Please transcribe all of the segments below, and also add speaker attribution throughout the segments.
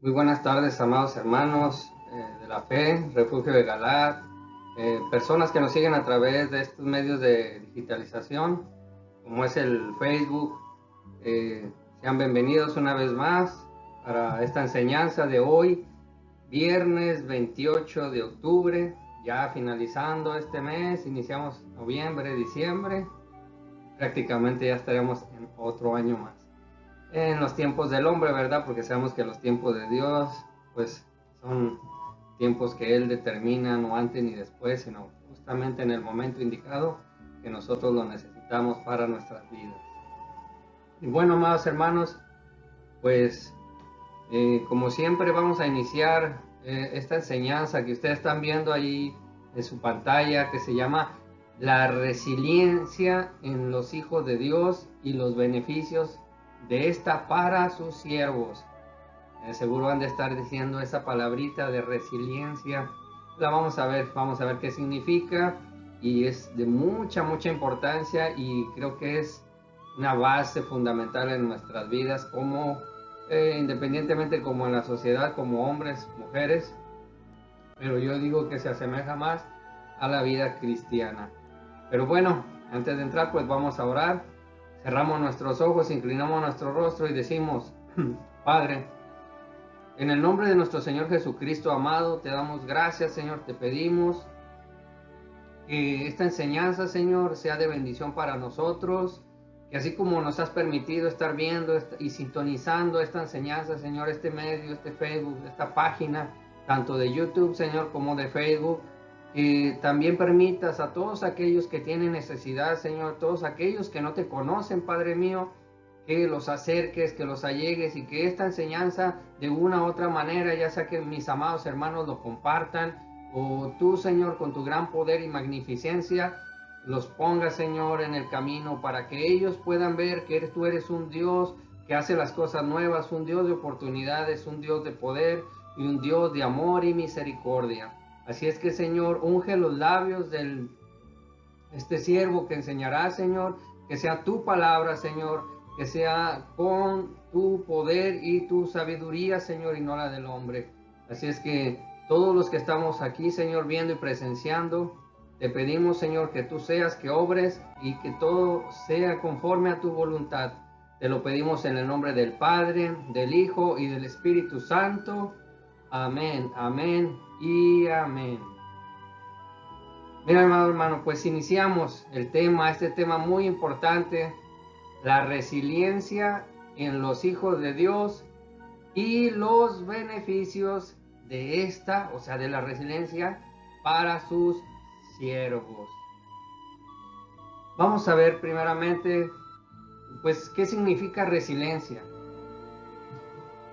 Speaker 1: Muy buenas tardes, amados hermanos de la fe, Refugio de Galar, personas que nos siguen a través de estos medios de digitalización, como es el Facebook. Sean bienvenidos una vez más para esta enseñanza de hoy, viernes 28 de octubre, ya finalizando este mes, iniciamos noviembre, diciembre, prácticamente ya estaremos en otro año más en los tiempos del hombre, ¿verdad? Porque sabemos que los tiempos de Dios, pues son tiempos que Él determina, no antes ni después, sino justamente en el momento indicado que nosotros lo necesitamos para nuestras vidas. Y bueno, amados hermanos, pues como siempre vamos a iniciar esta enseñanza que ustedes están viendo ahí en su pantalla, que se llama La resiliencia en los hijos de Dios y los beneficios de esta para sus siervos. Seguro han de estar diciendo esa palabrita de resiliencia. La vamos a ver qué significa, y es de mucha importancia, y creo que es una base fundamental en nuestras vidas, como independientemente como en la sociedad, como hombres, mujeres, pero yo digo que se asemeja más a la vida cristiana. Pero bueno, antes de entrar, pues vamos a orar. Cerramos nuestros ojos, inclinamos nuestro rostro y decimos: Padre, en el nombre de nuestro Señor Jesucristo amado, te damos gracias, Señor. Te pedimos que esta enseñanza, Señor, sea de bendición para nosotros, que así como nos has permitido estar viendo y sintonizando esta enseñanza, Señor, este medio, este Facebook, esta página, tanto de YouTube, Señor, como de Facebook, que también permitas a todos aquellos que tienen necesidad, Señor, todos aquellos que no te conocen, Padre mío, que los acerques, que los allegues, y que esta enseñanza de una u otra manera, ya sea que mis amados hermanos lo compartan, o tú, Señor, con tu gran poder y magnificencia, los pongas, Señor, en el camino para que ellos puedan ver que tú eres un Dios que hace las cosas nuevas, un Dios de oportunidades, un Dios de poder y un Dios de amor y misericordia. Así es que, Señor, unge los labios de este siervo que enseñará, Señor, que sea tu palabra, Señor, que sea con tu poder y tu sabiduría, Señor, y no la del hombre. Así es que todos los que estamos aquí, Señor, viendo y presenciando, te pedimos, Señor, que tú seas, que obres y que todo sea conforme a tu voluntad. Te lo pedimos en el nombre del Padre, del Hijo y del Espíritu Santo. Amén, amén y amén. Mira, hermano, pues iniciamos este tema muy importante, la resiliencia en los hijos de Dios y los beneficios de esta, o sea, de la resiliencia para sus siervos. Vamos a ver primeramente, pues, ¿qué significa resiliencia?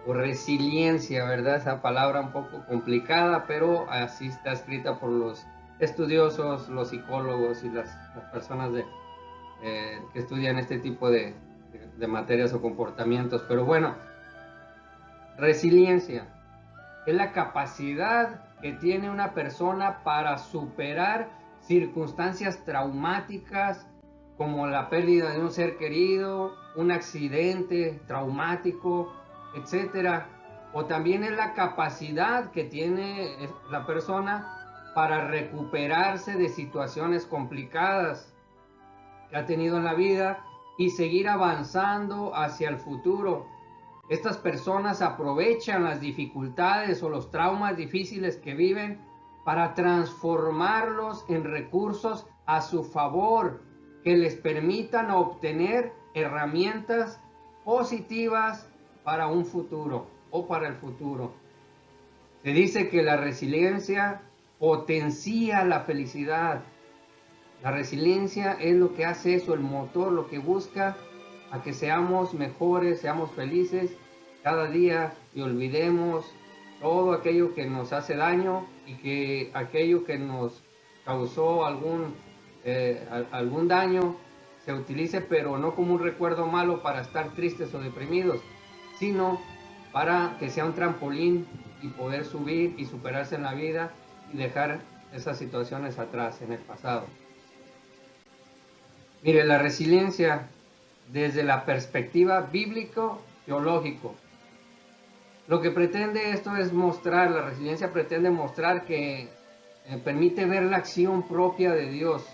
Speaker 1: O resiliencia, ¿verdad? Esa palabra un poco complicada, pero así está escrita por los estudiosos, los psicólogos y las personas que estudian este tipo de materias o comportamientos. Pero bueno, resiliencia es la capacidad que tiene una persona para superar circunstancias traumáticas, como la pérdida de un ser querido, un accidente traumático, etcétera. O también es la capacidad que tiene la persona para recuperarse de situaciones complicadas que ha tenido en la vida y seguir avanzando hacia el futuro. Estas personas aprovechan las dificultades o los traumas difíciles que viven para transformarlos en recursos a su favor, que les permitan obtener herramientas positivas para un futuro o para el futuro. Se dice que la resiliencia potencia la felicidad. La resiliencia es lo que hace eso, el motor, lo que busca a que seamos mejores, seamos felices cada día y olvidemos todo aquello que nos hace daño, y que aquello que nos causó algún daño se utilice, pero no como un recuerdo malo para estar tristes o deprimidos, sino para que sea un trampolín y poder subir y superarse en la vida y dejar esas situaciones atrás en el pasado. Mire, la resiliencia desde la perspectiva bíblico-teológico. Lo que pretende esto es mostrar, la resiliencia pretende mostrar que permite ver la acción propia de Dios,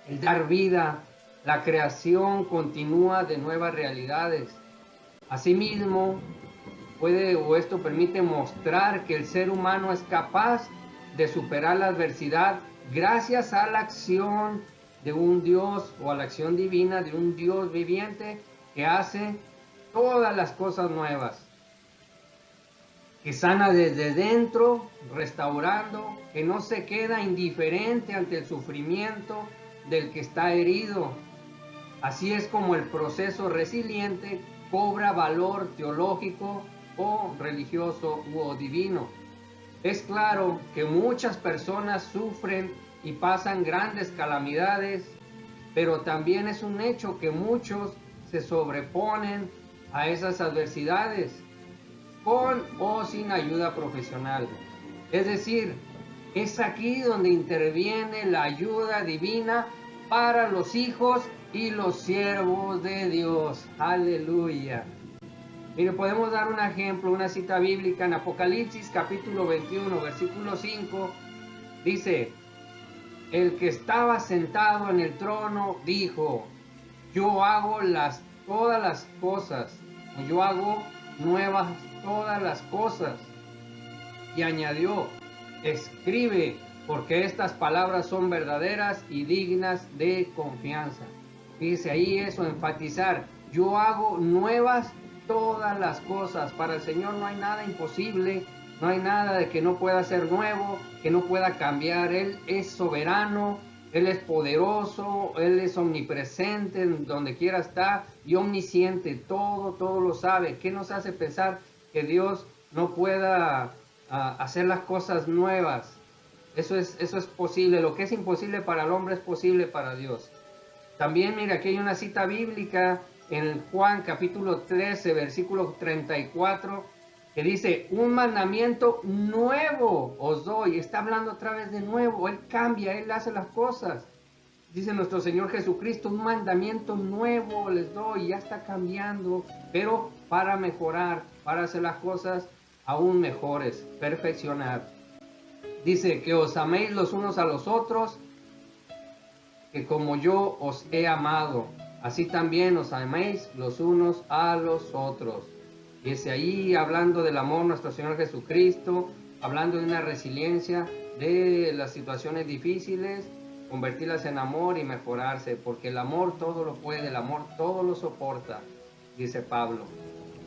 Speaker 1: el dar vida, la creación continúa de nuevas realidades. Asimismo, esto permite mostrar que el ser humano es capaz de superar la adversidad gracias a la acción de un Dios o a la acción divina de un Dios viviente que hace todas las cosas nuevas, que sana desde dentro, restaurando, que no se queda indiferente ante el sufrimiento del que está herido. Así es como el proceso resiliente cobra valor teológico o religioso o divino. Es claro que muchas personas sufren y pasan grandes calamidades, pero también es un hecho que muchos se sobreponen a esas adversidades con o sin ayuda profesional. Es decir, es aquí donde interviene la ayuda divina para los hijos y los siervos de Dios. Aleluya. Mire, podemos dar un ejemplo, una cita bíblica en Apocalipsis capítulo 21, versículo 5. Dice, el que estaba sentado en el trono dijo, yo hago todas las cosas, yo hago nuevas todas las cosas. Y añadió, escribe, porque estas palabras son verdaderas y dignas de confianza. Fíjese ahí eso, enfatizar, yo hago nuevas todas las cosas. Para el Señor no hay nada imposible, no hay nada de que no pueda ser nuevo, que no pueda cambiar. Él es soberano, Él es poderoso, Él es omnipresente en donde quiera está y omnisciente, todo lo sabe. ¿Qué nos hace pensar que Dios no pueda hacer las cosas nuevas? Eso es posible. Lo que es imposible para el hombre es posible para Dios. También, mira, aquí hay una cita bíblica en Juan capítulo 13, versículo 34, que dice, un mandamiento nuevo os doy. Está hablando otra vez de nuevo. Él cambia, Él hace las cosas. Dice nuestro Señor Jesucristo, un mandamiento nuevo les doy. Ya está cambiando, pero para mejorar, para hacer las cosas aún mejores, perfeccionar. Dice que os améis los unos a los otros, que como yo os he amado, así también os améis los unos a los otros. Y es ahí hablando del amor nuestro Señor Jesucristo, hablando de una resiliencia de las situaciones difíciles, convertirlas en amor y mejorarse, porque el amor todo lo puede, el amor todo lo soporta, dice Pablo.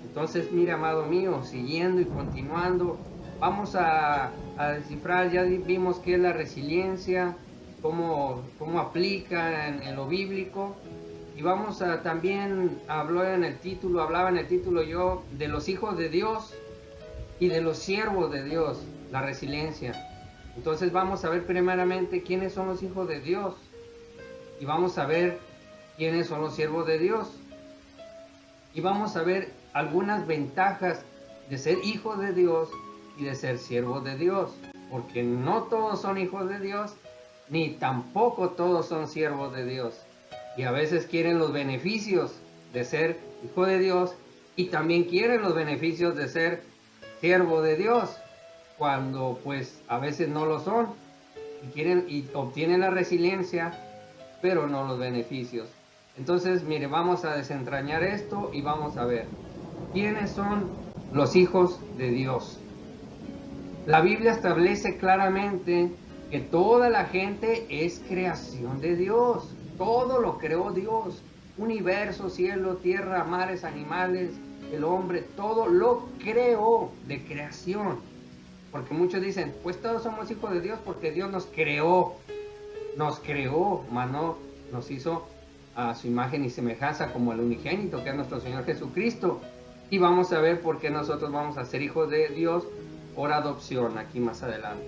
Speaker 1: Entonces, mira, amado mío, siguiendo y continuando, vamos a descifrar, ya vimos qué es la resiliencia, cómo aplica en lo bíblico, y vamos a también hablaba en el título yo de los hijos de Dios y de los siervos de Dios, la resiliencia. Entonces vamos a ver primeramente quiénes son los hijos de Dios y vamos a ver quiénes son los siervos de Dios y vamos a ver algunas ventajas de ser hijos de Dios y de ser siervos de Dios, porque no todos son hijos de Dios ni tampoco todos son siervos de Dios. Y a veces quieren los beneficios de ser hijo de Dios y también quieren los beneficios de ser siervo de Dios, cuando pues a veces no lo son y obtienen la resiliencia, pero no los beneficios. Entonces, mire, vamos a desentrañar esto y vamos a ver quiénes son los hijos de Dios. La Biblia establece claramente que toda la gente es creación de Dios. Todo lo creó Dios. Universo, cielo, tierra, mares, animales, el hombre, todo lo creó de creación. Porque muchos dicen, pues todos somos hijos de Dios porque Dios nos creó. Nos creó, mano, nos hizo a su imagen y semejanza como el unigénito que es nuestro Señor Jesucristo. Y vamos a ver por qué nosotros vamos a ser hijos de Dios por adopción aquí más adelante.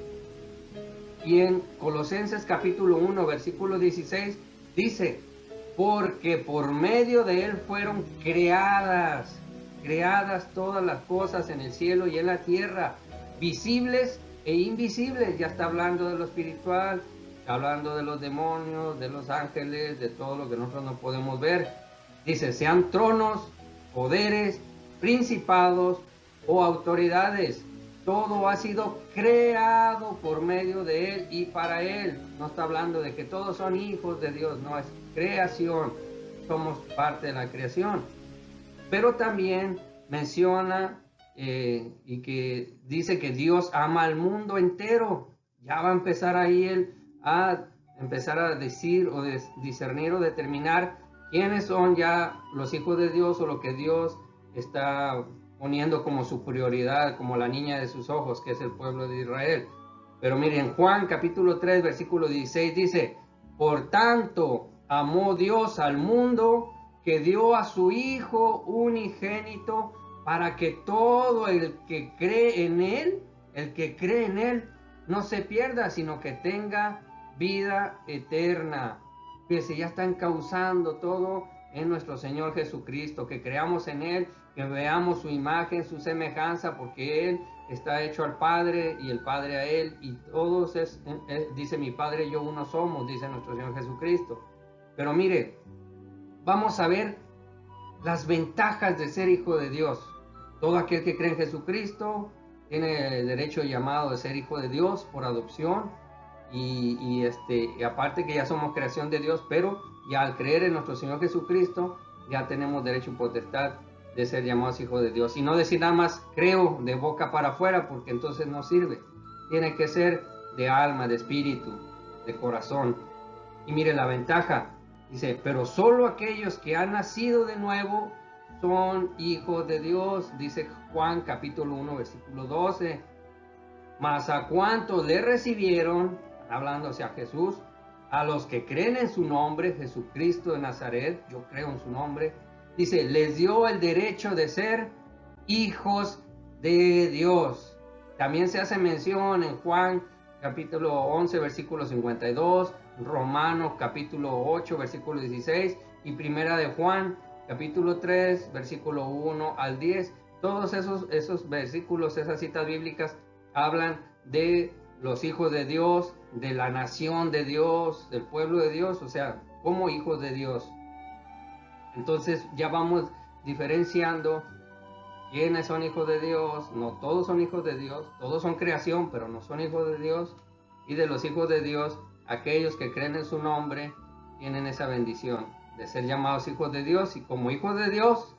Speaker 1: Y en Colosenses capítulo 1, versículo 16, dice, porque por medio de Él fueron creadas todas las cosas en el cielo y en la tierra, visibles e invisibles. Ya está hablando de lo espiritual, está hablando de los demonios, de los ángeles, de todo lo que nosotros no podemos ver. Dice, sean tronos, poderes, principados, o autoridades. Todo ha sido creado por medio de Él y para Él. No está hablando de que todos son hijos de Dios, no, es creación. Somos parte de la creación. Pero también menciona y que dice que Dios ama al mundo entero. Ya va a empezar ahí Él a empezar a decir o discernir o determinar quiénes son ya los hijos de Dios o lo que Dios está poniendo como su prioridad, como la niña de sus ojos, que es el pueblo de Israel. Pero miren, Juan capítulo 3, versículo 16 dice, por tanto, amó Dios al mundo que dio a su Hijo unigénito para que todo el que cree en Él, no se pierda, sino que tenga vida eterna. Fíjense, ya están causando todo en nuestro Señor Jesucristo, que creamos en Él, que veamos su imagen, su semejanza, porque Él está hecho al Padre y el Padre a Él, y todos dice mi Padre y yo uno somos, dice nuestro Señor Jesucristo. Pero mire, vamos a ver las ventajas de ser hijo de Dios. Todo aquel que cree en Jesucristo tiene el derecho llamado de ser hijo de Dios por adopción, y aparte que ya somos creación de Dios, pero ya al creer en nuestro Señor Jesucristo ya tenemos derecho y potestad de ser llamados hijos de Dios, y no decir nada más creo de boca para afuera, porque entonces no sirve. Tiene que ser de alma, de espíritu, de corazón. Y mire la ventaja, dice, pero solo aquellos que han nacido de nuevo son hijos de Dios, dice Juan capítulo 1 versículo 12. Mas a cuantos le recibieron, hablándose a Jesús, a los que creen en su nombre, Jesucristo de Nazaret, yo creo en su nombre, dice, les dio el derecho de ser hijos de Dios. También se hace mención en Juan capítulo 11 versículo 52, Romanos capítulo 8 versículo 16 y primera de Juan capítulo 3 versículo 1 al 10. Todos esos versículos, esas citas bíblicas hablan de los hijos de Dios, de la nación de Dios, del pueblo de Dios, o sea, como hijos de Dios. Entonces ya vamos diferenciando quiénes son hijos de Dios. No todos son hijos de Dios, todos son creación, pero no son hijos de Dios. Y de los hijos de Dios, aquellos que creen en su nombre tienen esa bendición de ser llamados hijos de Dios, y como hijos de Dios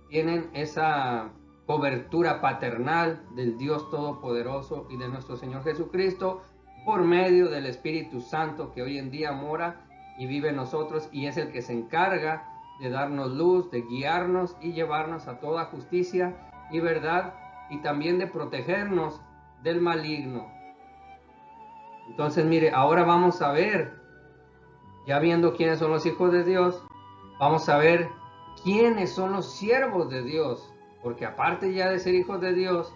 Speaker 1: tienen esa cobertura paternal del Dios Todopoderoso y de nuestro Señor Jesucristo por medio del Espíritu Santo, que hoy en día mora y vive en nosotros, y es el que se encarga de darnos luz, de guiarnos y llevarnos a toda justicia y verdad, y también de protegernos del maligno. Entonces mire, ahora vamos a ver, ya viendo quiénes son los hijos de Dios, vamos a ver quiénes son los siervos de Dios, porque aparte ya de ser hijos de Dios,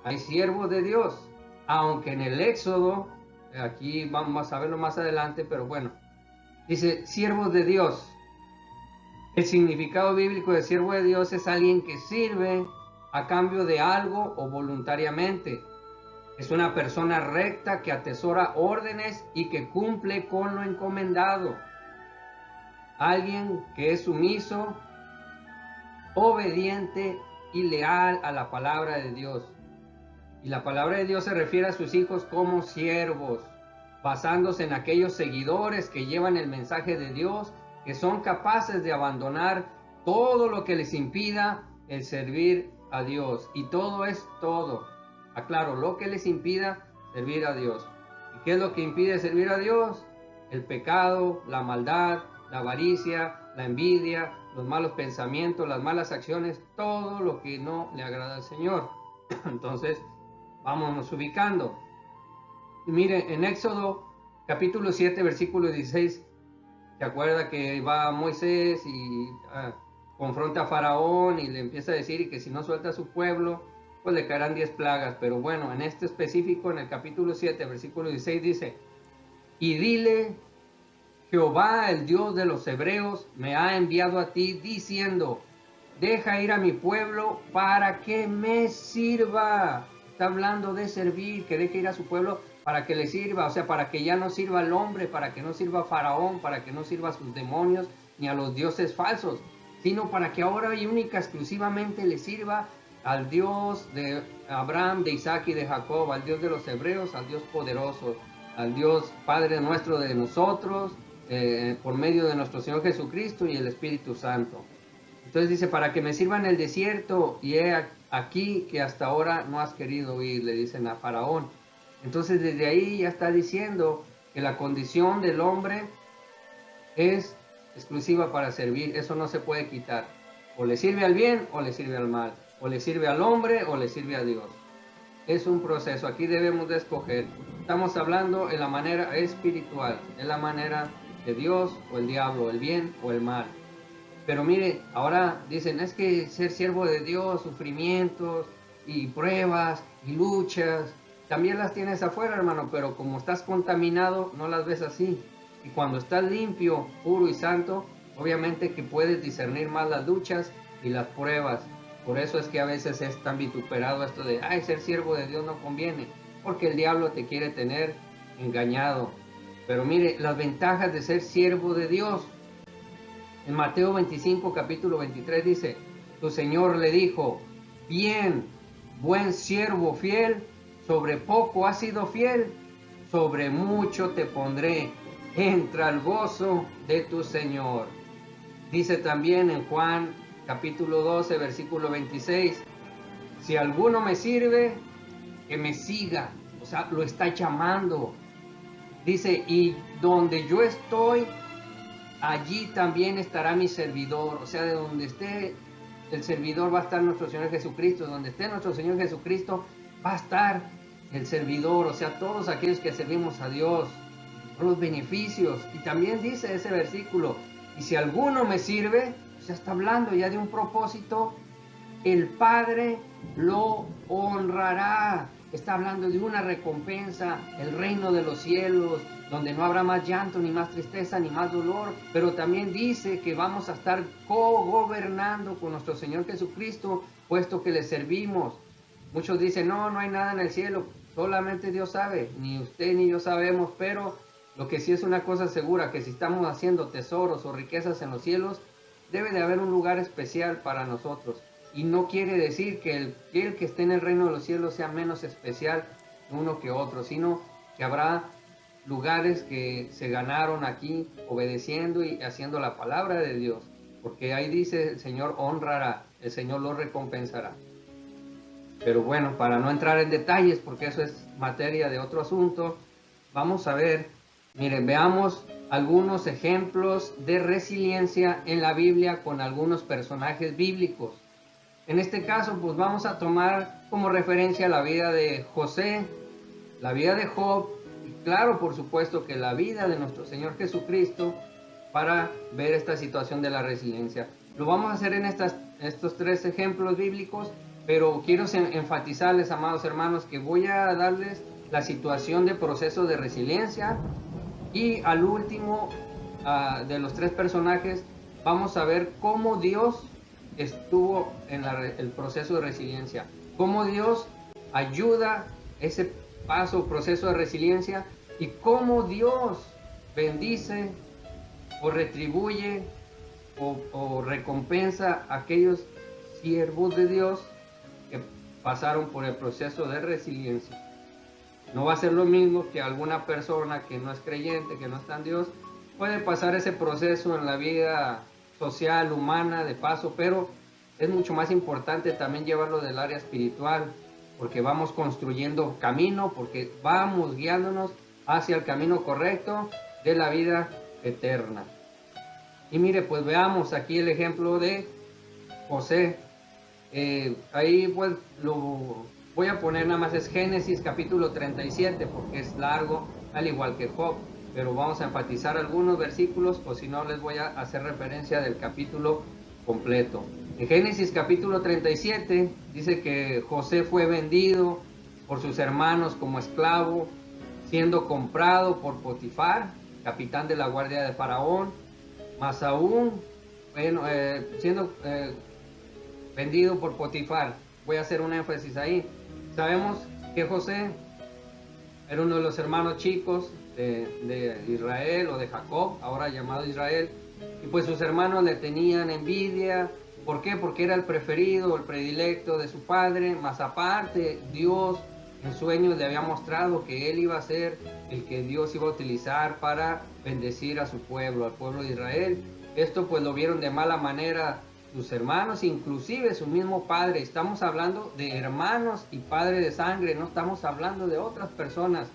Speaker 1: hay siervos de Dios, aunque en el Éxodo, aquí vamos a verlo más adelante, pero bueno, dice siervos de Dios. El significado bíblico de siervo de Dios es alguien que sirve a cambio de algo o voluntariamente. Es una persona recta que atesora órdenes y que cumple con lo encomendado. Alguien que es sumiso, obediente y leal a la palabra de Dios. Y la palabra de Dios se refiere a sus hijos como siervos, basándose en aquellos seguidores que llevan el mensaje de Dios, que son capaces de abandonar todo lo que les impida el servir a Dios. Y todo es todo. Aclaro, lo que les impida servir a Dios. ¿Y qué es lo que impide servir a Dios? El pecado, la maldad, la avaricia, la envidia, los malos pensamientos, las malas acciones, todo lo que no le agrada al Señor. Entonces, vámonos ubicando. Y mire, en Éxodo capítulo 7, versículo 16, ¿se acuerda que va Moisés y confronta a Faraón y le empieza a decir que si no suelta a su pueblo, pues le caerán 10 plagas? Pero bueno, en este específico, en el capítulo 7, versículo 16 dice, y dile, Jehová, el Dios de los hebreos, me ha enviado a ti diciendo, deja ir a mi pueblo para que me sirva. Está hablando de servir, que deje ir a su pueblo para que le sirva, o sea, para que ya no sirva al hombre, para que no sirva a Faraón, para que no sirva a sus demonios ni a los dioses falsos, sino para que ahora y única exclusivamente le sirva al Dios de Abraham, de Isaac y de Jacob, al Dios de los hebreos, al Dios poderoso, al Dios Padre nuestro de nosotros, por medio de nuestro Señor Jesucristo y el Espíritu Santo. Entonces dice, para que me sirva en el desierto, y he aquí que hasta ahora no has querido oír, le dicen a Faraón. Entonces desde ahí ya está diciendo que la condición del hombre es exclusiva para servir, eso no se puede quitar. O le sirve al bien o le sirve al mal, o le sirve al hombre o le sirve a Dios. Es un proceso, aquí debemos de escoger. Estamos hablando en la manera espiritual, en la manera de Dios o el diablo, el bien o el mal. Pero mire, ahora dicen, es que ser siervo de Dios, sufrimientos y pruebas y luchas, también las tienes afuera, hermano, pero como estás contaminado, no las ves así. Y cuando estás limpio, puro y santo, obviamente que puedes discernir más las luchas y las pruebas. Por eso es que a veces es tan vituperado esto de, ay, ser siervo de Dios no conviene, porque el diablo te quiere tener engañado. Pero mire, las ventajas de ser siervo de Dios. En Mateo 25, capítulo 23 dice, tu Señor le dijo, bien, buen siervo fiel, sobre poco has sido fiel, sobre mucho te pondré, entra al gozo de tu Señor. Dice también en Juan capítulo 12, versículo 26, si alguno me sirve, que me siga, o sea, lo está llamando. Dice, y donde yo estoy, allí también estará mi servidor. O sea, de donde esté el servidor va a estar nuestro Señor Jesucristo. Donde esté nuestro Señor Jesucristo va a estar el servidor. O sea, todos aquellos que servimos a Dios, los beneficios. Y también dice ese versículo, y si alguno me sirve, o sea, está hablando ya de un propósito, el Padre lo honrará. Está hablando de una recompensa, el reino de los cielos, donde no habrá más llanto, ni más tristeza, ni más dolor, pero también dice que vamos a estar co-gobernando con nuestro Señor Jesucristo, puesto que le servimos. Muchos dicen, no, no hay nada en el cielo, solamente Dios sabe, ni usted ni yo sabemos, pero lo que sí es una cosa segura, que si estamos haciendo tesoros o riquezas en los cielos, debe de haber un lugar especial para nosotros. Y no quiere decir que el que esté en el reino de los cielos sea menos especial uno que otro, sino que habrá lugares que se ganaron aquí obedeciendo y haciendo la palabra de Dios, porque ahí dice el Señor honrará, el Señor lo recompensará. Pero bueno, para no entrar en detalles, porque eso es materia de otro asunto, vamos a ver, miren, veamos algunos ejemplos de resiliencia en la Biblia con algunos personajes bíblicos. En este caso, pues vamos a tomar como referencia la vida de José, la vida de Job, y claro, por supuesto que la vida de nuestro Señor Jesucristo, para ver esta situación de la resiliencia. Lo vamos a hacer en estos tres ejemplos bíblicos, pero quiero enfatizarles, amados hermanos, que voy a darles la situación de proceso de resiliencia, y al último de los tres personajes vamos a ver cómo Dios estuvo en el proceso de resiliencia, cómo Dios ayuda ese proceso de resiliencia, y cómo Dios bendice o retribuye o recompensa a aquellos siervos de Dios que pasaron por el proceso de resiliencia. No va a ser lo mismo que alguna persona que no es creyente, que no está en Dios, puede pasar ese proceso en la vida social, humana, de paso, pero es mucho más importante también llevarlo del área espiritual, porque vamos construyendo camino, porque vamos guiándonos hacia el camino correcto de la vida eterna. Y mire, pues veamos aquí el ejemplo de José. Ahí pues lo voy a poner nada más, es Génesis capítulo 37, porque es largo, al igual que Job, pero vamos a enfatizar algunos versículos, o si no les voy a hacer referencia del capítulo completo. En Génesis capítulo 37 dice que José fue vendido por sus hermanos como esclavo, siendo comprado por Potifar, capitán de la guardia de Faraón, más aún, siendo vendido por Potifar. Voy a hacer un énfasis ahí. Sabemos que José era uno de los hermanos chicos de Israel o de Jacob, ahora llamado Israel, y pues sus hermanos le tenían envidia ¿Por qué? Porque era el preferido, el predilecto de su padre, más aparte Dios en sueños le había mostrado que él iba a ser el que Dios iba a utilizar para bendecir a su pueblo, al pueblo de Israel. Esto pues lo vieron de mala manera sus hermanos, inclusive su mismo padre. Estamos hablando de hermanos y padre de sangre, no estamos hablando de otras personas.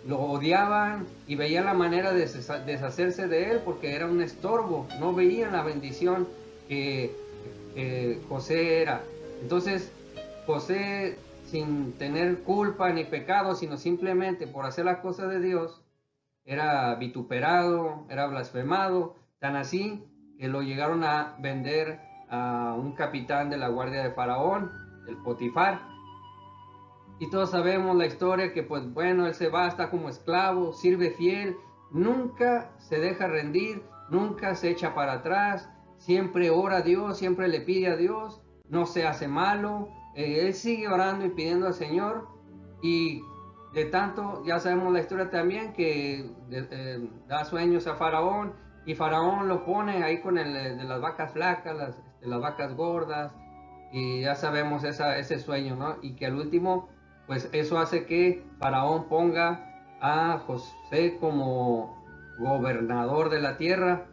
Speaker 1: Lo odiaban y veían la manera de deshacerse de él porque era un estorbo, no veían la bendición que José era. Entonces José, sin tener culpa ni pecado, sino simplemente por hacer las cosas de Dios, era vituperado, era blasfemado, tan así que lo llegaron a vender a un capitán de la guardia de Faraón, el Potifar. Y todos sabemos la historia que pues bueno, él se va, está como esclavo, sirve fiel, nunca se deja rendir, nunca se echa para atrás, siempre ora a Dios, siempre le pide a Dios, no se hace malo, él sigue orando y pidiendo al Señor. Y de tanto, ya sabemos la historia también, que da sueños a Faraón y Faraón lo pone ahí con el de las vacas flacas, las vacas gordas, y ya sabemos ese sueño, ¿no? Y que al último pues eso hace que Faraón ponga a José como gobernador de la tierra.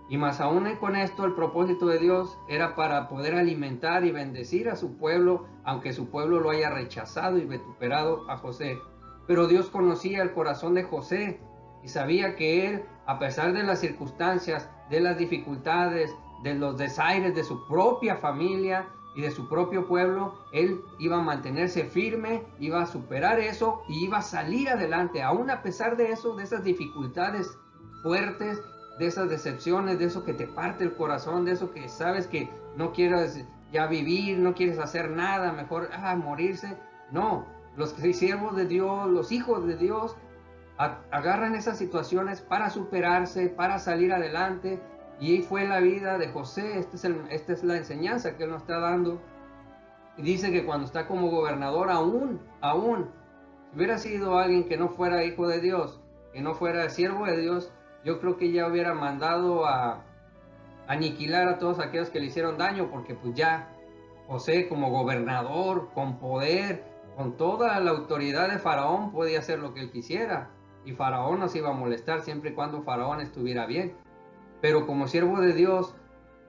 Speaker 1: Y más aún con esto, el propósito de Dios era para poder alimentar y bendecir a su pueblo, aunque su pueblo lo haya rechazado y vituperado a José. Pero Dios conocía el corazón de José y sabía que él, a pesar de las circunstancias, de las dificultades, de los desaires de su propia familia y de su propio pueblo, él iba a mantenerse firme, iba a superar eso y iba a salir adelante, aún a pesar de eso, de esas dificultades fuertes, de esas decepciones, de eso que te parte el corazón, de eso que sabes que no quieres ya vivir, no quieres hacer nada, mejor morirse. No, los siervos de Dios, los hijos de Dios, agarran esas situaciones para superarse, para salir adelante. Y ahí fue la vida de José. Esta es la enseñanza que él nos está dando. Y dice que cuando está como gobernador, aún, si hubiera sido alguien que no fuera hijo de Dios, que no fuera siervo de Dios, yo creo que ya hubiera mandado a aniquilar a todos aquellos que le hicieron daño, porque pues ya José como gobernador, con poder, con toda la autoridad de Faraón, podía hacer lo que él quisiera. Y Faraón no se iba a molestar siempre y cuando Faraón estuviera bien. Pero como siervo de Dios,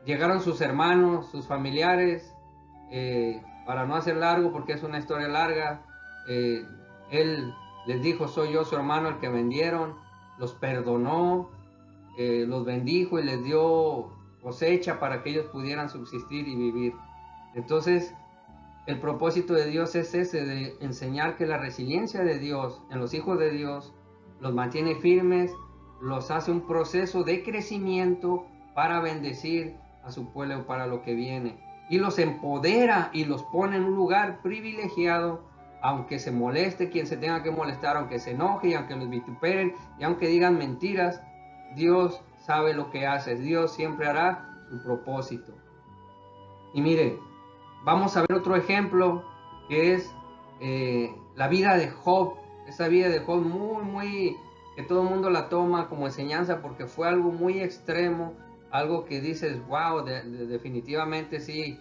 Speaker 1: llegaron sus hermanos, sus familiares, para no hacer largo, porque es una historia larga, él les dijo, soy yo su hermano el que vendieron, los perdonó, los bendijo y les dio cosecha para que ellos pudieran subsistir y vivir. Entonces, el propósito de Dios es ese, de enseñar que la resiliencia de Dios en los hijos de Dios los mantiene firmes, los hace un proceso de crecimiento para bendecir a su pueblo para lo que viene. Y los empodera y los pone en un lugar privilegiado, aunque se moleste quien se tenga que molestar, aunque se enoje y aunque los vituperen y aunque digan mentiras, Dios sabe lo que hace, Dios siempre hará su propósito. Y mire, vamos a ver otro ejemplo que es la vida de Job. Esa vida de Job muy, que todo el mundo la toma como enseñanza porque fue algo muy extremo, algo que dices, wow, definitivamente sí,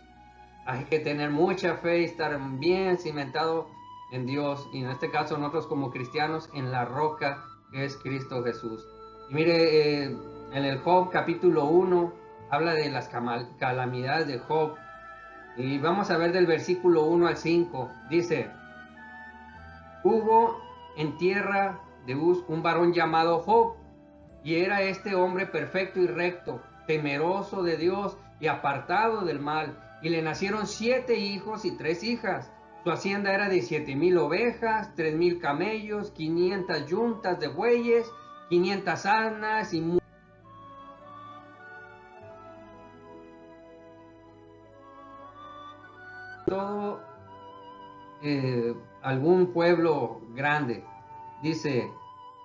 Speaker 1: hay que tener mucha fe y estar bien cimentado en Dios, y en este caso nosotros como cristianos en la roca que es Cristo Jesús. Y mire, en el Job capítulo 1 habla de las calamidades de Job, y vamos a ver del versículo 1 al 5, dice, hubo en tierra de Uz un varón llamado Job, y era este hombre perfecto y recto, temeroso de Dios y apartado del mal, y le nacieron 7 hijos y 3 hijas. Su hacienda era de 7,000 ovejas, 3,000 camellos, 500 yuntas de bueyes, 500 asnas y todo algún pueblo grande. Dice,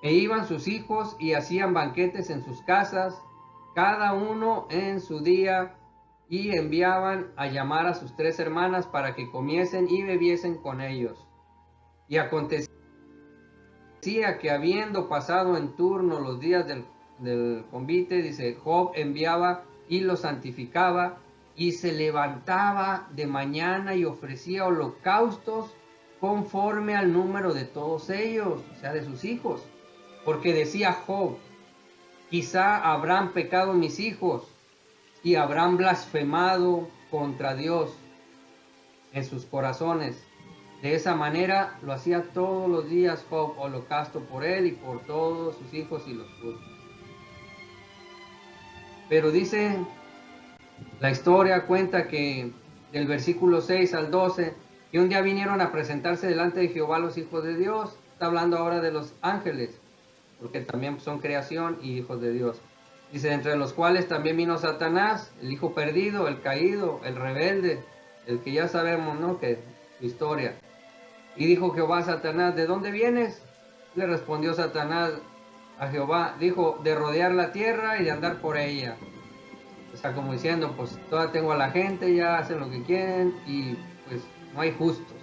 Speaker 1: e iban sus hijos y hacían banquetes en sus casas, cada uno en su día, y enviaban a llamar a sus 3 hermanas para que comiesen y bebiesen con ellos. Y acontecía que habiendo pasado en turno los días del convite, dice, Job enviaba y los santificaba, y se levantaba de mañana y ofrecía holocaustos conforme al número de todos ellos, o sea, de sus hijos. Porque decía Job, quizá habrán pecado mis hijos y habrán blasfemado contra Dios en sus corazones. De esa manera lo hacía todos los días Job, holocausto por él y por todos sus hijos y los suyos. Pero dice, la historia cuenta que del versículo 6 al 12, que un día vinieron a presentarse delante de Jehová los hijos de Dios. Está hablando ahora de los ángeles, porque también son creación y hijos de Dios. Dice, entre los cuales también vino Satanás, el hijo perdido, el caído, el rebelde, el que ya sabemos, ¿no? Que su historia. Y dijo Jehová a Satanás, ¿de dónde vienes? Le respondió Satanás a Jehová, dijo, de rodear la tierra y de andar por ella. O sea, como diciendo, pues toda tengo a la gente, ya hacen lo que quieren y pues no hay justos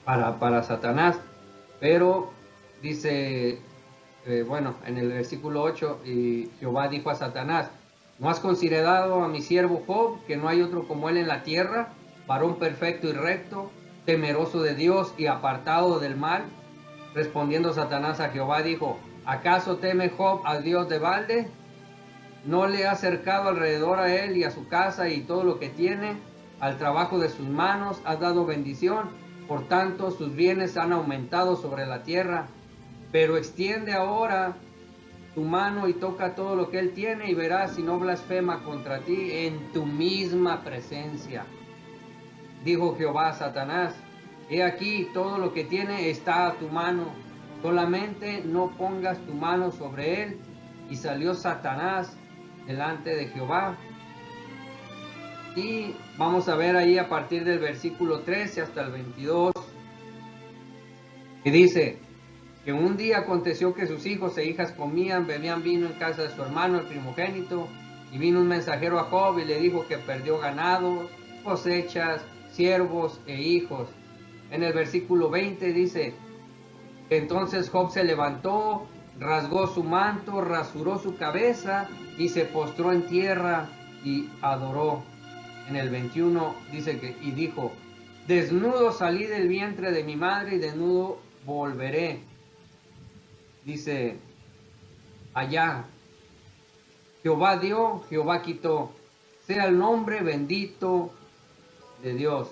Speaker 1: para Satanás. Pero dice, bueno, en el versículo 8, y Jehová dijo a Satanás, ¿no has considerado a mi siervo Job, que no hay otro como él en la tierra, varón perfecto y recto, temeroso de Dios y apartado del mal? Respondiendo Satanás a Jehová dijo, ¿acaso teme Job al Dios de balde? ¿No le ha acercado alrededor a él y a su casa y todo lo que tiene? Al trabajo de sus manos has dado bendición, por tanto sus bienes han aumentado sobre la tierra. Pero extiende ahora tu mano y toca todo lo que él tiene y verás si no blasfema contra ti en tu misma presencia. Dijo Jehová a Satanás, he aquí todo lo que tiene está a tu mano, solamente no pongas tu mano sobre él. Y salió Satanás delante de Jehová. Y vamos a ver ahí a partir del versículo 13 hasta el 22, que dice que un día aconteció que sus hijos e hijas comían, bebían vino en casa de su hermano, el primogénito, y vino un mensajero a Job y le dijo que perdió ganado, cosechas, siervos e hijos. En el versículo 20 dice, entonces Job se levantó, rasgó su manto, rasuró su cabeza y se postró en tierra y adoró. En el 21 dice que, y dijo, desnudo salí del vientre de mi madre y desnudo volveré. Dice, allá, Jehová dio, Jehová quitó, sea el nombre bendito de Dios.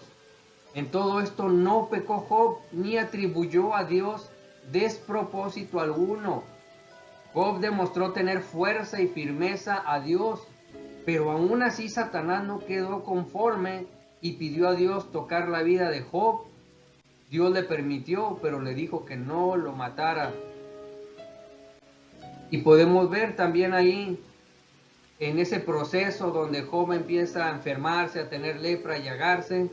Speaker 1: En todo esto no pecó Job, ni atribuyó a Dios despropósito alguno. Job demostró tener fuerza y firmeza a Dios, pero aún así Satanás no quedó conforme y pidió a Dios tocar la vida de Job. Dios le permitió, pero le dijo que no lo matara. Y podemos ver también ahí, en ese proceso donde Job empieza a enfermarse, a tener lepra, a llagarse,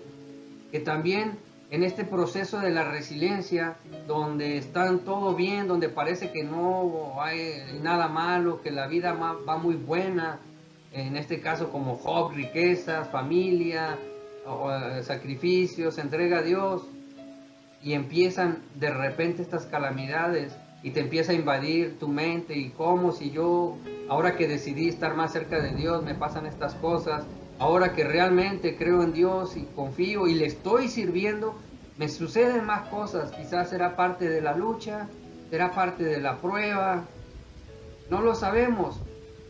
Speaker 1: que también en este proceso de la resiliencia, donde están todo bien, donde parece que no hay nada malo, que la vida va muy buena, en este caso como Job, riquezas, familia, sacrificios, entrega a Dios, y empiezan de repente estas calamidades y te empieza a invadir tu mente y cómo si yo, ahora que decidí estar más cerca de Dios, me pasan estas cosas, ahora que realmente creo en Dios y confío y le estoy sirviendo, me suceden más cosas. Quizás será parte de la lucha, será parte de la prueba, no lo sabemos,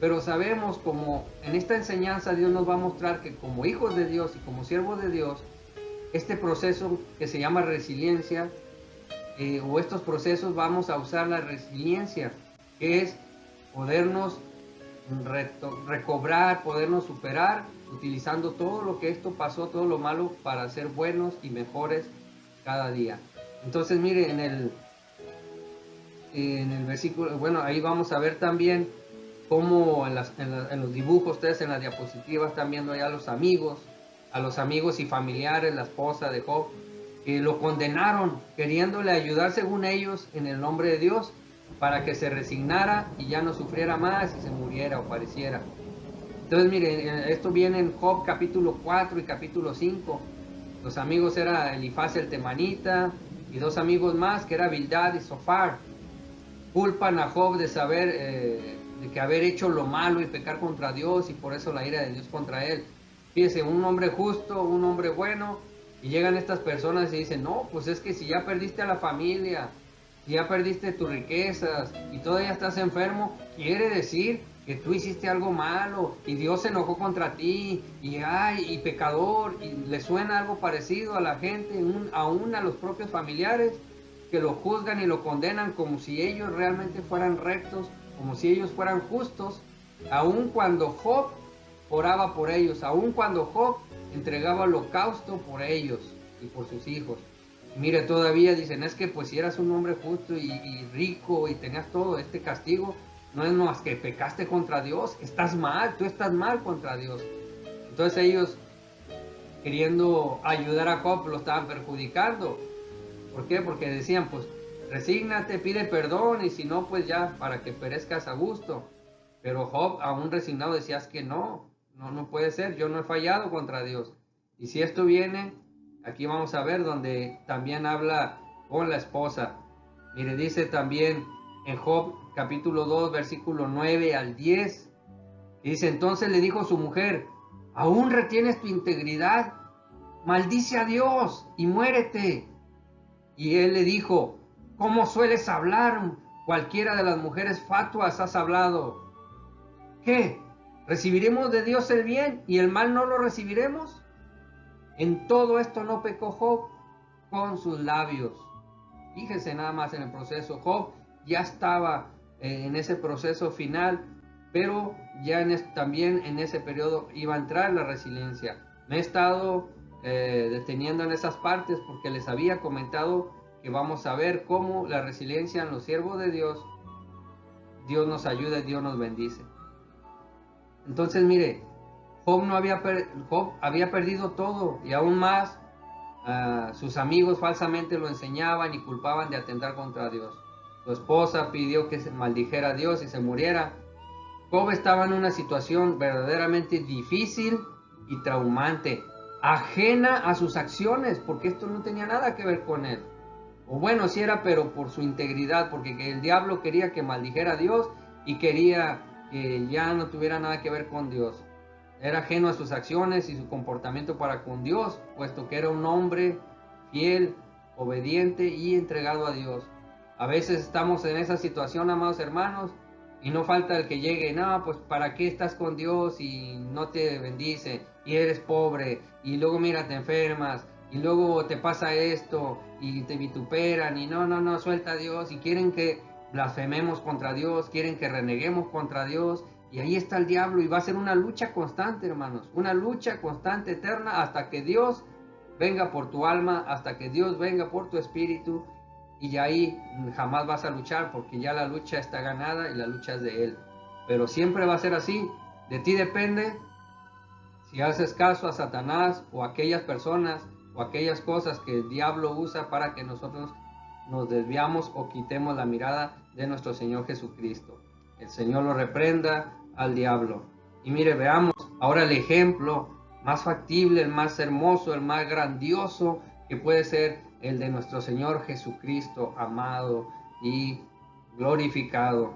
Speaker 1: pero sabemos como en esta enseñanza Dios nos va a mostrar que como hijos de Dios y como siervos de Dios, este proceso que se llama resiliencia, o estos procesos vamos a usar la resiliencia, que es podernos recobrar, podernos superar, utilizando todo lo que esto pasó, todo lo malo, para ser buenos y mejores cada día. Entonces, mire, en el versículo, bueno, ahí vamos a ver también cómo en los dibujos, ustedes en las diapositivas están viendo ya a los amigos y familiares, la esposa de Job, que lo condenaron, queriéndole ayudar según ellos en el nombre de Dios, para que se resignara y ya no sufriera más y se muriera o pareciera. Entonces, miren, esto viene en Job capítulo 4 y capítulo 5. Los amigos eran Elifaz el temanita y dos amigos más, que era Bildad y Zofar. Culpan a Job de de que haber hecho lo malo y pecar contra Dios y por eso la ira de Dios contra él. Fíjese, un hombre justo, un hombre bueno, y llegan estas personas y dicen, no, pues es que si ya perdiste a la familia, si ya perdiste tus riquezas y todavía estás enfermo, quiere decir que tú hiciste algo malo y Dios se enojó contra ti y ay, y pecador, y le suena algo parecido a la gente, aún a los propios familiares, que lo juzgan y lo condenan como si ellos realmente fueran rectos, como si ellos fueran justos, aun cuando Job oraba por ellos, aun cuando Job entregaba holocausto por ellos y por sus hijos. Y mire, todavía dicen, es que pues si eras un hombre justo y rico y tenías todo este castigo, no es más que pecaste contra Dios, estás mal, tú estás mal contra Dios. Entonces ellos, queriendo ayudar a Job, lo estaban perjudicando. ¿Por qué? Porque decían, pues, resígnate, pide perdón, y si no, pues ya, para que perezcas a gusto. Pero Job, aún resignado, decía, es que no puede ser, yo no he fallado contra Dios. Y si esto viene, aquí vamos a ver donde también habla con la esposa. Mire, dice también en Job capítulo 2, versículo 9 al 10, y dice, entonces le dijo su mujer, ¿aún retienes tu integridad? Maldice a Dios y muérete. Y él le dijo, ¿cómo sueles hablar? Cualquiera de las mujeres fatuas has hablado. ¿Qué? ¿Recibiremos de Dios el bien y el mal no lo recibiremos? En todo esto no pecó Job con sus labios. Fíjese nada más en el proceso. Job ya estaba en ese proceso final, pero ya también en ese periodo iba a entrar la resiliencia. Me he estado deteniendo en esas partes porque les había comentado que vamos a ver cómo la resiliencia en los siervos de Dios, Dios nos ayuda y Dios nos bendice. Entonces mire, Job había perdido todo y aún más sus amigos falsamente lo enseñaban y culpaban de atentar contra Dios. Su esposa pidió que se maldijera a Dios y se muriera. Job estaba en una situación verdaderamente difícil y traumante, ajena a sus acciones, porque esto no tenía nada que ver con él. O bueno, sí era, pero por su integridad, porque el diablo quería que maldijera a Dios y quería que ya no tuviera nada que ver con Dios. Era ajeno a sus acciones y su comportamiento para con Dios, puesto que era un hombre fiel, obediente y entregado a Dios. A veces estamos en esa situación, amados hermanos, y no falta el que llegue, no, pues ¿para qué estás con Dios y no te bendice? Y eres pobre, y luego mira, te enfermas, y luego te pasa esto, y te vituperan, y no, suelta a Dios, y quieren que blasfememos contra Dios, quieren que reneguemos contra Dios, y ahí está el diablo, y va a ser una lucha constante, hermanos, una lucha constante, eterna, hasta que Dios venga por tu alma, hasta que Dios venga por tu espíritu, y ahí jamás vas a luchar, porque ya la lucha está ganada y la lucha es de Él. Pero siempre va a ser así. De ti depende si haces caso a Satanás o a aquellas personas o aquellas cosas que el diablo usa para que nosotros nos desviamos o quitemos la mirada de nuestro Señor Jesucristo. El Señor lo reprenda al diablo. Y mire, veamos ahora el ejemplo más factible, el más hermoso, el más grandioso que puede ser el de nuestro Señor Jesucristo, amado y glorificado.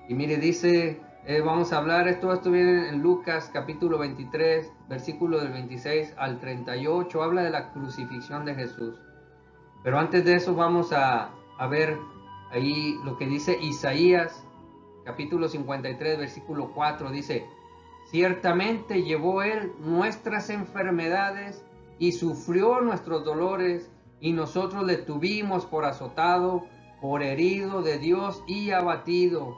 Speaker 1: Y mire, dice, vamos a hablar, esto viene en Lucas capítulo 23, versículo del 26 al 38, habla de la crucifixión de Jesús. Pero antes de eso vamos a ver ahí lo que dice Isaías capítulo 53, versículo 4, dice, ciertamente llevó Él nuestras enfermedades y sufrió nuestros dolores, y nosotros le tuvimos por azotado, por herido de Dios y abatido.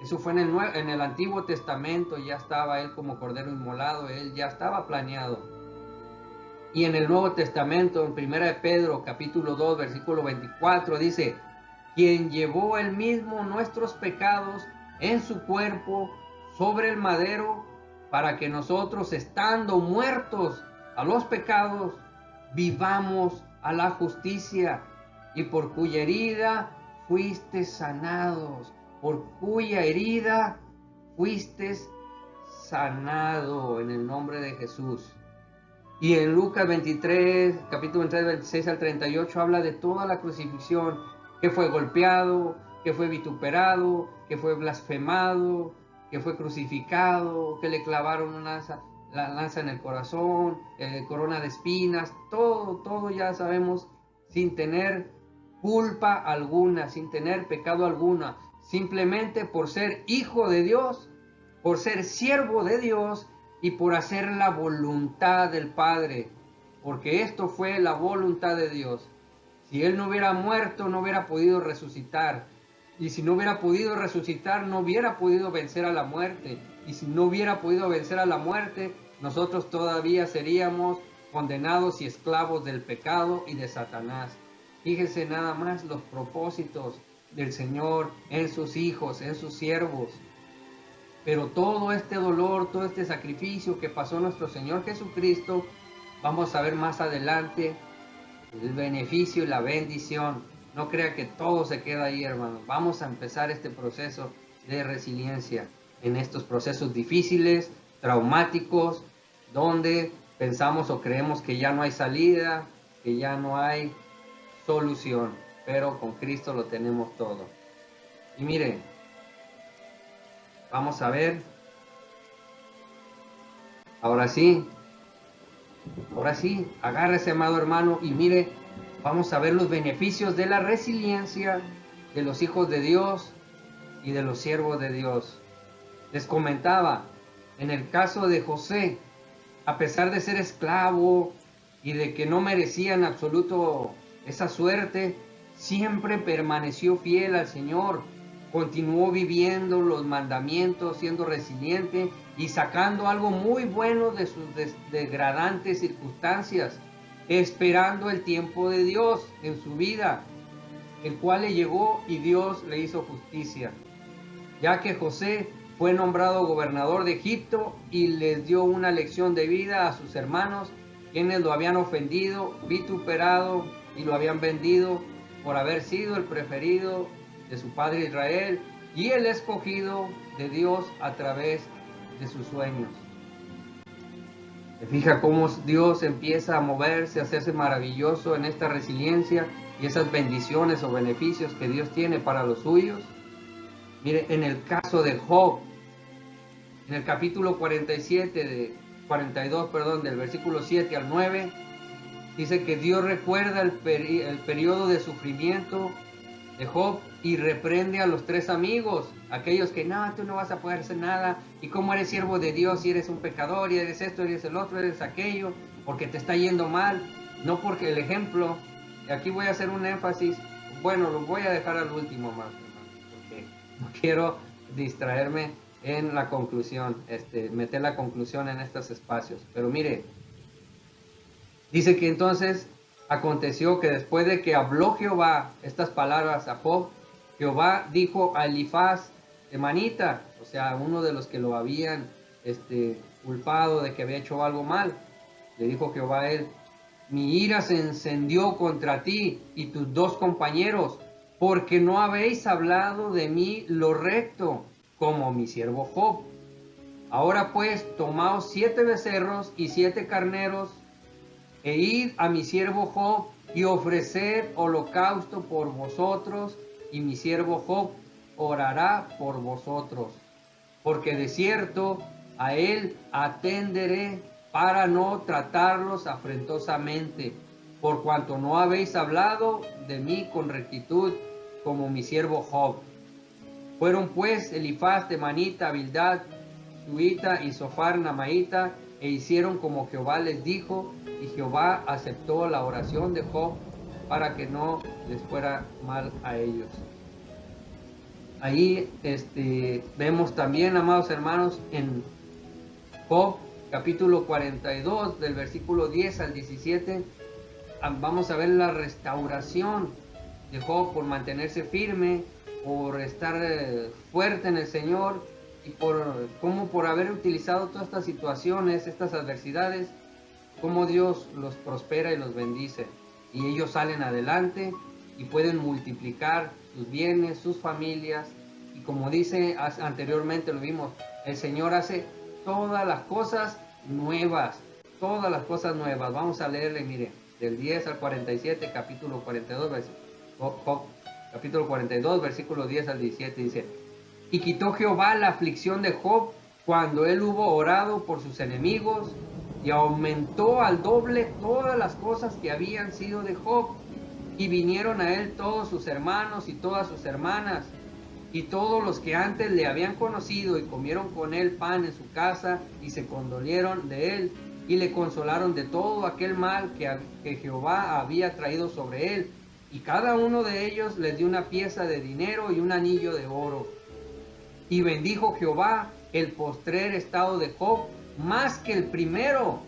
Speaker 1: Eso fue en el Antiguo Testamento, ya estaba Él como cordero inmolado, Él ya estaba planeado. Y en el Nuevo Testamento, en 1 de Pedro, capítulo 2, versículo 24, dice, quien llevó Él mismo nuestros pecados en su cuerpo sobre el madero, para que nosotros, estando muertos a los pecados, vivamos a la justicia, y por cuya herida fuiste sanados, por cuya herida fuiste sanado en el nombre de Jesús. Y en Lucas 23, capítulo 23, 26 al 38, habla de toda la crucifixión, que fue golpeado, que fue vituperado, que fue blasfemado, que fue crucificado, que le clavaron la lanza en el corazón, corona de espinas, todo ya sabemos, sin tener culpa alguna, sin tener pecado alguna, simplemente por ser hijo de Dios, por ser siervo de Dios y por hacer la voluntad del Padre, porque esto fue la voluntad de Dios. Si Él no hubiera muerto, no hubiera podido resucitar. Y si no hubiera podido resucitar, no hubiera podido vencer a la muerte. Y si no hubiera podido vencer a la muerte, nosotros todavía seríamos condenados y esclavos del pecado y de Satanás. Fíjese nada más los propósitos del Señor en sus hijos, en sus siervos. Pero todo este dolor, todo este sacrificio que pasó nuestro Señor Jesucristo, vamos a ver más adelante el beneficio y la bendición. No crea que todo se queda ahí, hermano. Vamos a empezar este proceso de resiliencia en estos procesos difíciles, traumáticos, donde pensamos o creemos que ya no hay salida, que ya no hay solución, pero con Cristo lo tenemos todo. Y mire, vamos a ver, ahora sí, agárrese, amado hermano, y mire, vamos a ver los beneficios de la resiliencia de los hijos de Dios y de los siervos de Dios. Les comentaba, en el caso de José, a pesar de ser esclavo y de que no merecía en absoluto esa suerte, siempre permaneció fiel al Señor, continuó viviendo los mandamientos, siendo resiliente y sacando algo muy bueno de sus degradantes circunstancias, esperando el tiempo de Dios en su vida, el cual le llegó y Dios le hizo justicia, ya que José fue nombrado gobernador de Egipto y les dio una lección de vida a sus hermanos, quienes lo habían ofendido, vituperado y lo habían vendido por haber sido el preferido de su padre Israel y el escogido de Dios a través de sus sueños. ¿Se fija cómo Dios empieza a moverse, a hacerse maravilloso en esta resiliencia y esas bendiciones o beneficios que Dios tiene para los suyos? Mire, en el caso de Job, en el capítulo 42, del versículo 7 al 9, dice que Dios recuerda el periodo de sufrimiento de Job y reprende a los tres amigos, aquellos que no, tú no vas a poder hacer nada, y cómo eres siervo de Dios y eres un pecador, y eres esto, eres el otro, eres aquello, porque te está yendo mal, no porque el ejemplo, y aquí voy a hacer un énfasis, bueno, lo voy a dejar al último más, porque no quiero distraerme en la conclusión, meter la conclusión en estos espacios, pero mire, dice que entonces aconteció que después de que habló Jehová estas palabras a Job, Jehová dijo a Elifaz temanita, o sea, uno de los que lo habían culpado de que había hecho algo mal, le dijo Jehová a él, mi ira se encendió contra ti y tus dos compañeros, porque no habéis hablado de mí lo recto, como mi siervo Job. Ahora pues, tomaos 7 becerros y 7 carneros, e id a mi siervo Job y ofreced holocausto por vosotros, y mi siervo Job orará por vosotros, porque de cierto a él atenderé para no tratarlos afrentosamente, por cuanto no habéis hablado de mí con rectitud como mi siervo Job. Fueron pues Elifaz temanita, Bildad suita y Sofar namaita, e hicieron como Jehová les dijo, y Jehová aceptó la oración de Job para que no les fuera mal a ellos. Ahí vemos también, amados hermanos, en Job capítulo 42 del versículo 10 al 17, vamos a ver la restauración de Job por mantenerse firme, por estar fuerte en el Señor, y por haber utilizado todas estas situaciones, estas adversidades, cómo Dios los prospera y los bendice, y ellos salen adelante y pueden multiplicar sus bienes, sus familias, y como dice anteriormente, lo vimos, el Señor hace todas las cosas nuevas, todas las cosas nuevas. Vamos a leerle, mire, del 10 al 47, capítulo 42, capítulo 42, versículo 10 al 17, dice, Y quitó Jehová la aflicción de Job cuando él hubo orado por sus enemigos, y aumentó al doble todas las cosas que habían sido de Job. Y vinieron a él todos sus hermanos y todas sus hermanas, y todos los que antes le habían conocido, y comieron con él pan en su casa, y se condolieron de él, y le consolaron de todo aquel mal que Jehová había traído sobre él. Y cada uno de ellos les dio una pieza de dinero y un anillo de oro. Y bendijo Jehová el postrer estado de Job más que el primero,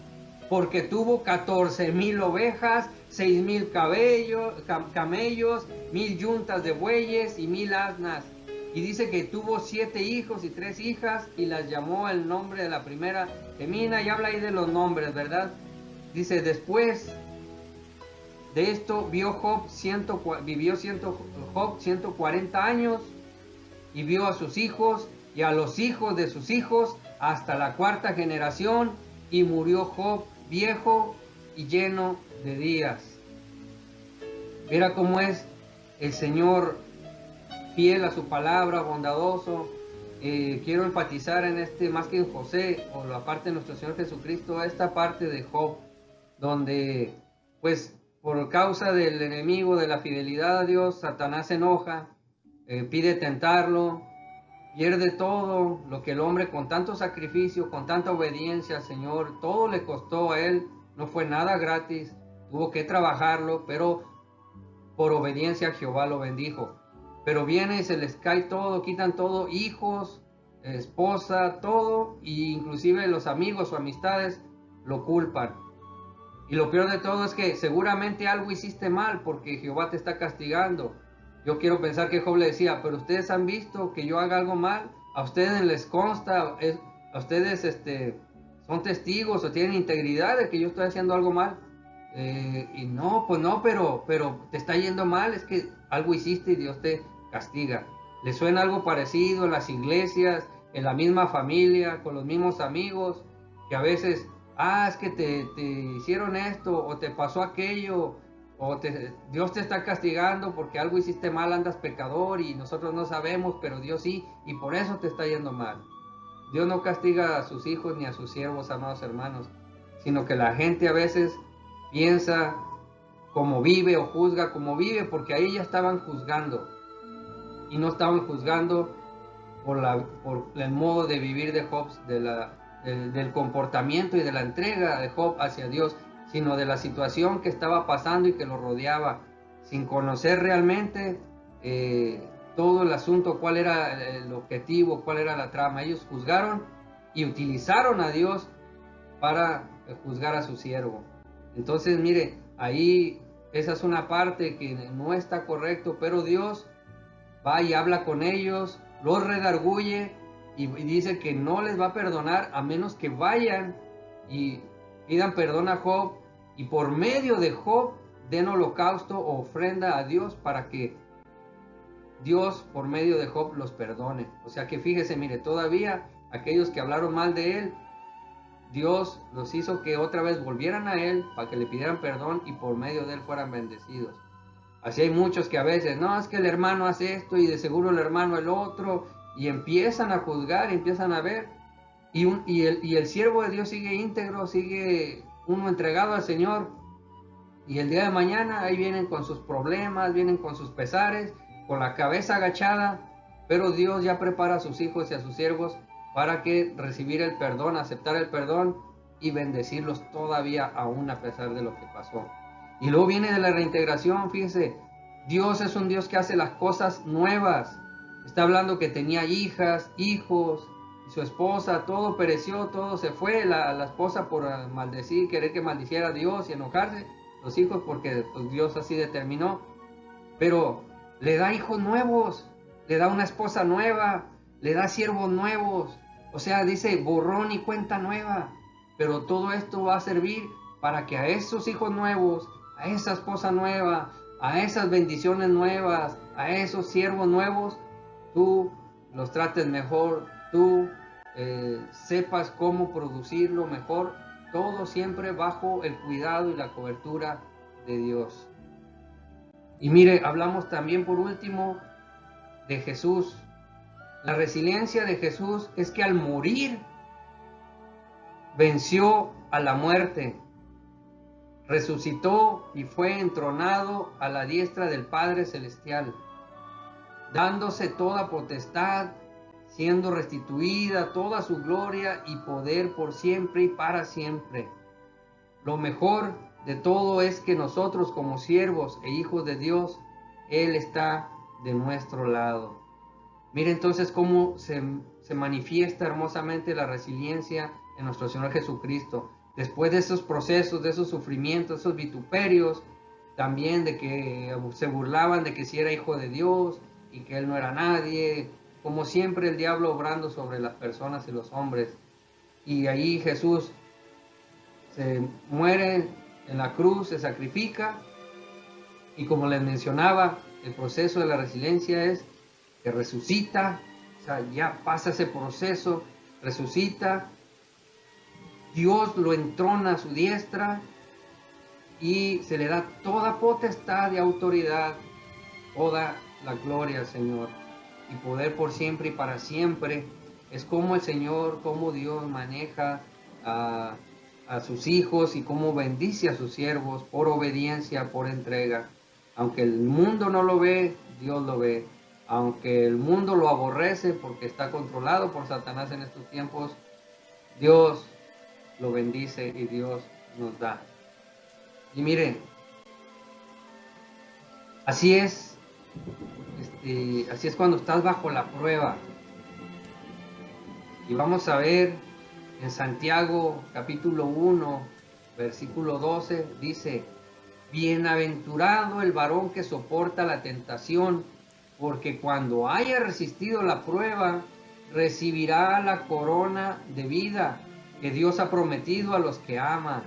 Speaker 1: porque tuvo 14,000 ovejas, 6,000 camellos, 1,000 yuntas de bueyes y 1,000 asnas. Y dice que tuvo 7 hijos y 3 hijas, y las llamó el nombre de la primera Temina, y habla ahí de los nombres, ¿verdad? Dice, después de esto vivió Job 140 años, y vio a sus hijos y a los hijos de sus hijos hasta la 4ª generación, y murió Job viejo y lleno de días. Mira cómo es el Señor, fiel a su palabra, bondadoso. Quiero enfatizar en más que en José, o la parte de nuestro Señor Jesucristo, esta parte de Job, donde pues por causa del enemigo, de la fidelidad a Dios, Satanás se enoja, pide tentarlo, pierde todo lo que el hombre con tanto sacrificio, con tanta obediencia al Señor, todo le costó a él, no fue nada gratis, tuvo que trabajarlo, pero por obediencia a Jehová lo bendijo. Pero viene y se les cae todo, quitan todo, hijos, esposa, todo, e inclusive los amigos o amistades lo culpan. Y lo peor de todo es que seguramente algo hiciste mal porque Jehová te está castigando. Yo quiero pensar que Job le decía, pero ustedes han visto que yo haga algo mal, a ustedes les consta, a ustedes son testigos o tienen integridad de que yo estoy haciendo algo mal. Y no, pues no, pero te está yendo mal, es que algo hiciste y Dios te castiga. ¿Le suena algo parecido en las iglesias, en la misma familia, con los mismos amigos, que a veces, es que te hicieron esto o te pasó aquello, o Dios te está castigando porque algo hiciste mal, andas pecador y nosotros no sabemos, pero Dios sí, y por eso te está yendo mal? Dios no castiga a sus hijos ni a sus siervos, amados hermanos, sino que la gente a veces piensa como vive o juzga como vive, porque ahí ya estaban juzgando y no estaban juzgando por el modo de vivir de Job, del comportamiento y de la entrega de Job hacia Dios, sino de la situación que estaba pasando y que lo rodeaba, sin conocer realmente todo el asunto, cuál era el objetivo, cuál era la trama. Ellos juzgaron y utilizaron a Dios para juzgar a su siervo. Entonces, mire, ahí esa es una parte que no está correcto, pero Dios va y habla con ellos, los redarguye y dice que no les va a perdonar a menos que vayan y pidan perdón a Job, y por medio de Job den holocausto o ofrenda a Dios para que Dios por medio de Job los perdone. O sea que fíjese, mire, todavía aquellos que hablaron mal de él, Dios los hizo que otra vez volvieran a él para que le pidieran perdón y por medio de él fueran bendecidos. Así hay muchos que a veces, no, es que el hermano hace esto y de seguro el hermano el otro, y empiezan a juzgar, empiezan a ver, y el siervo de Dios sigue íntegro, sigue uno entregado al Señor, y el día de mañana ahí vienen con sus problemas, vienen con sus pesares, con la cabeza agachada, pero Dios ya prepara a sus hijos y a sus siervos para que recibir el perdón, aceptar el perdón y bendecirlos todavía aún a pesar de lo que pasó. Y luego viene de la reintegración, fíjese, Dios es un Dios que hace las cosas nuevas. Está hablando que tenía hijas, hijos, y su esposa, todo pereció, todo se fue, la esposa por maldecir, querer que maldiciera a Dios y enojarse, los hijos porque pues, Dios así determinó, pero le da hijos nuevos, le da una esposa nueva, le da siervos nuevos, o sea, dice borrón y cuenta nueva, pero todo esto va a servir para que a esos hijos nuevos, a esa esposa nueva, a esas bendiciones nuevas, a esos siervos nuevos, tú los trates mejor, tú sepas cómo producirlo mejor, todo siempre bajo el cuidado y la cobertura de Dios. Y mire, hablamos también por último de Jesús. La resiliencia de Jesús es que al morir venció a la muerte, resucitó y fue entronado a la diestra del Padre Celestial, dándose toda potestad, siendo restituida toda su gloria y poder por siempre y para siempre. Lo mejor de todo es que nosotros como siervos e hijos de Dios, Él está de nuestro lado. Mire entonces cómo se manifiesta hermosamente la resiliencia en nuestro Señor Jesucristo. Después de esos procesos, de esos sufrimientos, esos vituperios, también de que se burlaban de que si era hijo de Dios y que Él no era nadie, como siempre el diablo obrando sobre las personas y los hombres. Y ahí Jesús se muere en la cruz, se sacrifica, y como les mencionaba, el proceso de la resiliencia es que resucita, o sea, ya pasa ese proceso, resucita, Dios lo entrona a su diestra y se le da toda potestad y autoridad, toda la gloria al Señor y poder por siempre y para siempre. Es como el Señor, como Dios maneja a sus hijos y cómo bendice a sus siervos por obediencia, por entrega. Aunque el mundo no lo ve, Dios lo ve. Aunque el mundo lo aborrece porque está controlado por Satanás en estos tiempos, Dios lo bendice y Dios nos da. Y miren, así es cuando estás bajo la prueba. Y vamos a ver en Santiago capítulo 1, versículo 12, dice: bienaventurado el varón que soporta la tentación, porque cuando haya resistido la prueba, recibirá la corona de vida que Dios ha prometido a los que aman.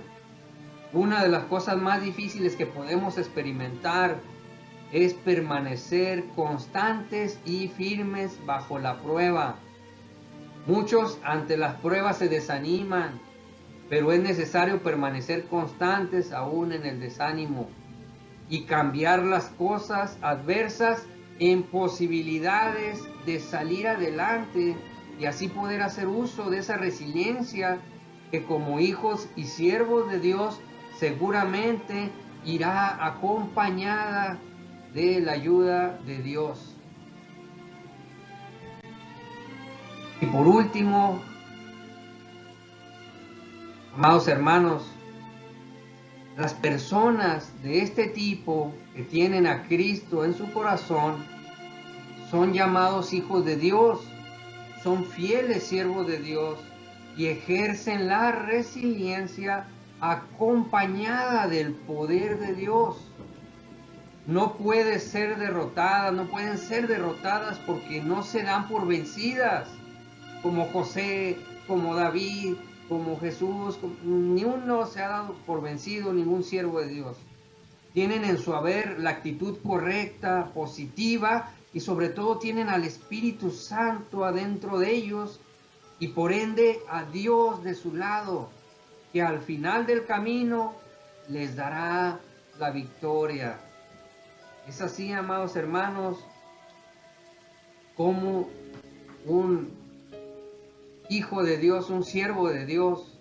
Speaker 1: Una de las cosas más difíciles que podemos experimentar es permanecer constantes y firmes bajo la prueba. Muchos ante las pruebas se desaniman, pero es necesario permanecer constantes aún en el desánimo y cambiar las cosas adversas en posibilidades de salir adelante y así poder hacer uso de esa resiliencia que como hijos y siervos de Dios seguramente irá acompañada de la ayuda de Dios. Y por último, amados hermanos, las personas de este tipo que tienen a Cristo en su corazón son llamados hijos de Dios, son fieles siervos de Dios y ejercen la resiliencia acompañada del poder de Dios. No pueden ser derrotadas porque no se dan por vencidas, como José, como David, como Jesús. Ni uno se ha dado por vencido, ningún siervo de Dios. Tienen en su haber la actitud correcta, positiva, y sobre todo tienen al Espíritu Santo adentro de ellos y por ende a Dios de su lado, que al final del camino les dará la victoria. Es así, amados hermanos, como un hijo de Dios, un siervo de Dios,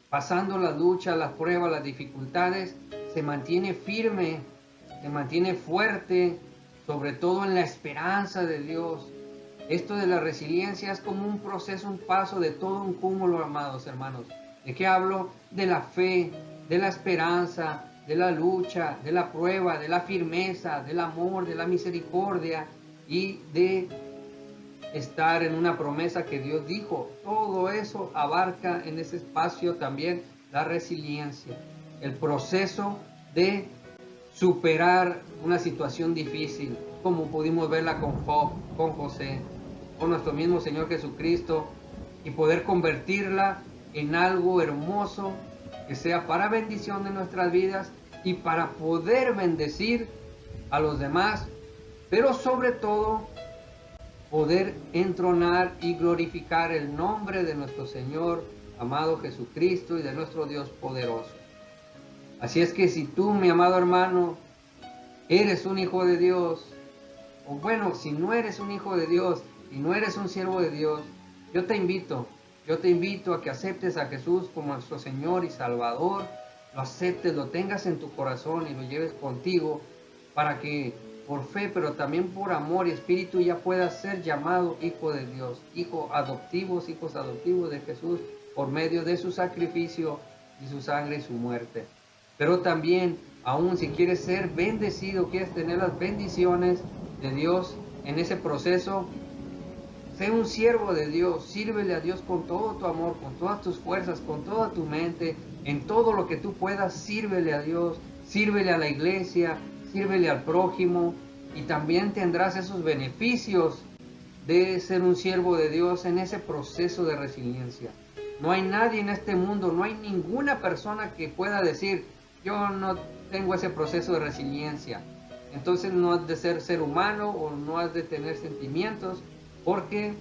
Speaker 1: pasando las luchas, las pruebas, las dificultades, se mantiene firme, se mantiene fuerte, sobre todo en la esperanza de Dios. Esto de la resiliencia es como un proceso, un paso de todo un cúmulo, amados hermanos. ¿De qué hablo? De la fe, de la esperanza, de la lucha, de la prueba, de la firmeza, del amor, de la misericordia y de estar en una promesa que Dios dijo. Todo eso abarca en ese espacio también la resiliencia, el proceso de superar una situación difícil, como pudimos verla con Job, con José, con nuestro mismo Señor Jesucristo, y poder convertirla en algo hermoso que sea para bendición de nuestras vidas y para poder bendecir a los demás, pero sobre todo poder entronar y glorificar el nombre de nuestro Señor amado Jesucristo y de nuestro Dios poderoso. Así es que si tú, mi amado hermano, eres un hijo de Dios, o bueno, si no eres un hijo de Dios y no eres un siervo de Dios, yo te invito a que aceptes a Jesús como nuestro Señor y Salvador, lo aceptes, lo tengas en tu corazón y lo lleves contigo para que por fe, pero también por amor y espíritu ya puedas ser llamado hijo de Dios, hijos adoptivos de Jesús por medio de su sacrificio y su sangre y su muerte. Pero también, aún si quieres ser bendecido, quieres tener las bendiciones de Dios en ese proceso, sé un siervo de Dios, sírvele a Dios con todo tu amor, con todas tus fuerzas, con toda tu mente, en todo lo que tú puedas, sírvele a Dios, sírvele a la iglesia, sírvele al prójimo, y también tendrás esos beneficios de ser un siervo de Dios en ese proceso de resiliencia. No hay nadie en este mundo, no hay ninguna persona que pueda decir, yo no tengo ese proceso de resiliencia. Entonces no has de ser humano o no has de tener sentimientos, porque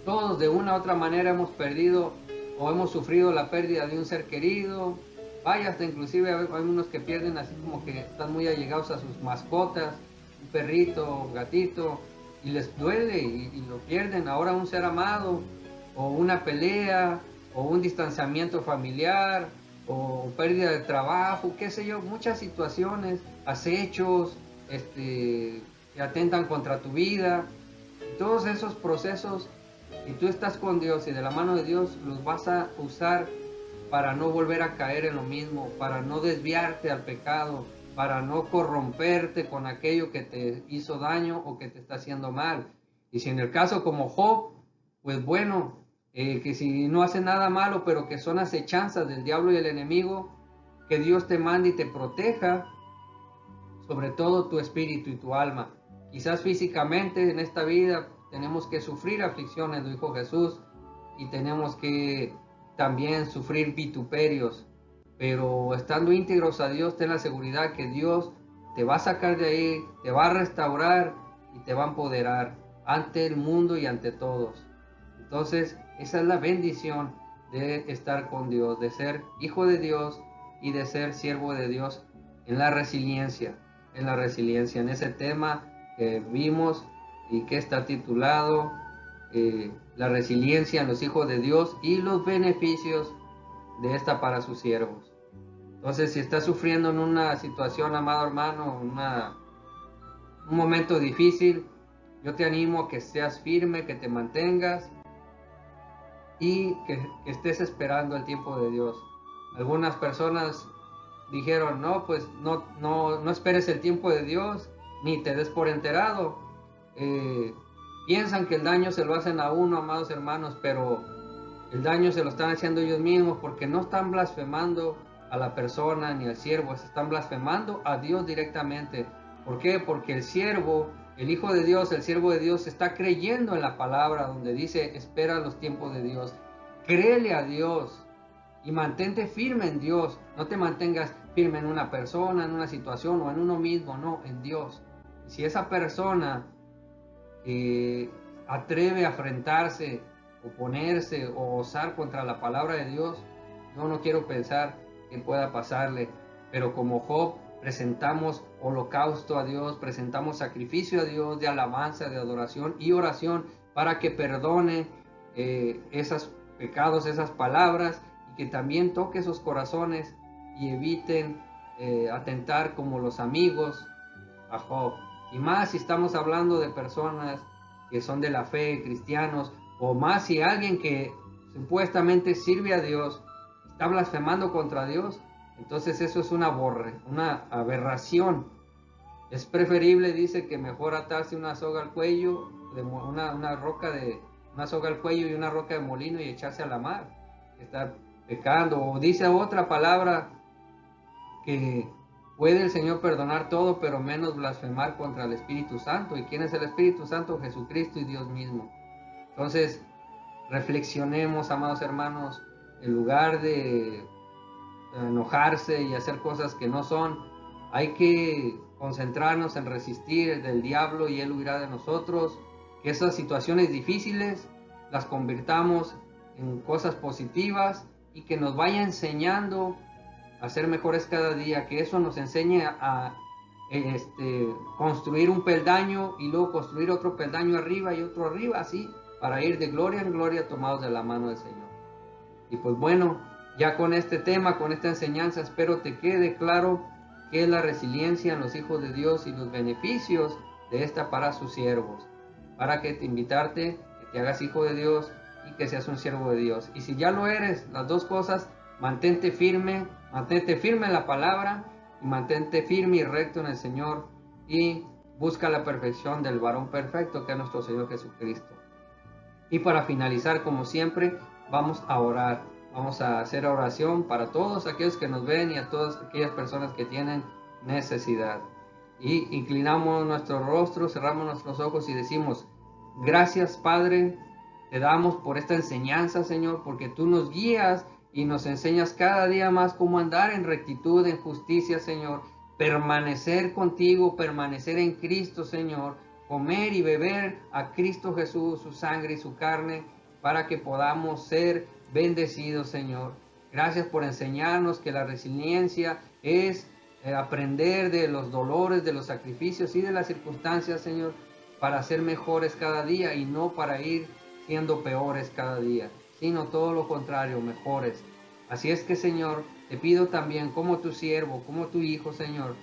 Speaker 1: todos de una u otra manera hemos perdido o hemos sufrido la pérdida de un ser querido. Vaya, hasta inclusive hay unos que pierden así como que están muy allegados a sus mascotas, un perrito, un gatito, y les duele y lo pierden. Ahora un ser amado, o una pelea, o un distanciamiento familiar, o pérdida de trabajo, qué sé yo, muchas situaciones, acechos, que atentan contra tu vida. Todos esos procesos, si tú estás con Dios y de la mano de Dios, los vas a usar para no volver a caer en lo mismo, para no desviarte al pecado, para no corromperte con aquello que te hizo daño o que te está haciendo mal. Y si en el caso como Job, pues bueno, que si no hace nada malo, pero que son acechanzas del diablo y el enemigo, que Dios te mande y te proteja, sobre todo tu espíritu y tu alma. Quizás físicamente en esta vida tenemos que sufrir aflicciones, lo dijo Jesús, y tenemos que también sufrir vituperios, pero estando íntegros a Dios, ten la seguridad que Dios te va a sacar de ahí, te va a restaurar y te va a empoderar ante el mundo y ante todos. Entonces, esa es la bendición de estar con Dios, de ser hijo de Dios y de ser siervo de Dios en la resiliencia, en ese tema que vimos y que está titulado la resiliencia en los hijos de Dios y los beneficios de esta para sus siervos. Entonces, si estás sufriendo en una situación, amado hermano, un momento difícil, yo te animo a que seas firme, que te mantengas y que estés esperando el tiempo de Dios. Algunas personas dijeron, no, pues no esperes el tiempo de Dios, ni te des por enterado. Piensan que el daño se lo hacen a uno, amados hermanos, pero el daño se lo están haciendo ellos mismos porque no están blasfemando a la persona ni al siervo, están blasfemando a Dios directamente. ¿Por qué? Porque el siervo, el hijo de Dios, el siervo de Dios está creyendo en la palabra donde dice, espera los tiempos de Dios. Créele a Dios y mantente firme en Dios. No te mantengas firme en una persona, en una situación o en uno mismo, no, en Dios. Y si esa persona atreve a enfrentarse, oponerse o osar contra la palabra de Dios, yo no quiero pensar que pueda pasarle, pero como Job presentamos holocausto a Dios, presentamos sacrificio a Dios de alabanza, de adoración y oración para que perdone esos pecados, esas palabras, y que también toque esos corazones y eviten atentar como los amigos a Job. Y más si estamos hablando de personas que son de la fe, cristianos, o más si alguien que supuestamente sirve a Dios está blasfemando contra Dios, entonces eso es una aberración. Es preferible, dice, que mejor atarse una soga al cuello, una soga al cuello y una roca de molino y echarse a la mar, estar pecando. O dice otra palabra que puede el Señor perdonar todo, pero menos blasfemar contra el Espíritu Santo. ¿Y quién es el Espíritu Santo? Jesucristo y Dios mismo. Entonces, reflexionemos, amados hermanos, en lugar de enojarse y hacer cosas que no son, hay que concentrarnos en resistir del diablo y él huirá de nosotros. Que esas situaciones difíciles las convirtamos en cosas positivas y que nos vaya enseñando a ser mejores cada día, que eso nos enseñe a construir un peldaño y luego construir otro peldaño arriba y otro arriba, así, para ir de gloria en gloria tomados de la mano del Señor. Y pues bueno, ya con este tema, con esta enseñanza, espero te quede claro qué es la resiliencia en los hijos de Dios y los beneficios de esta para sus siervos. Para que te invitarte, que te hagas hijo de Dios y que seas un siervo de Dios. Y si ya lo eres, las dos cosas, mantente firme en la palabra y mantente firme y recto en el Señor y busca la perfección del varón perfecto que es nuestro Señor Jesucristo. Y para finalizar, como siempre, vamos a orar. Vamos a hacer oración para todos aquellos que nos ven y a todas aquellas personas que tienen necesidad. Y inclinamos nuestro rostro, cerramos nuestros ojos y decimos: gracias, Padre, te damos por esta enseñanza, Señor, porque tú nos guías y nos enseñas cada día más cómo andar en rectitud, en justicia, Señor. Permanecer contigo, permanecer en Cristo, Señor. Comer y beber a Cristo Jesús, su sangre y su carne, para que podamos ser bendecidos, Señor. Gracias por enseñarnos que la resiliencia es aprender de los dolores, de los sacrificios y de las circunstancias, Señor, para ser mejores cada día y no para ir siendo peores cada día, sino todo lo contrario, mejores. Así es que, Señor, te pido también como tu siervo, como tu hijo, Señor,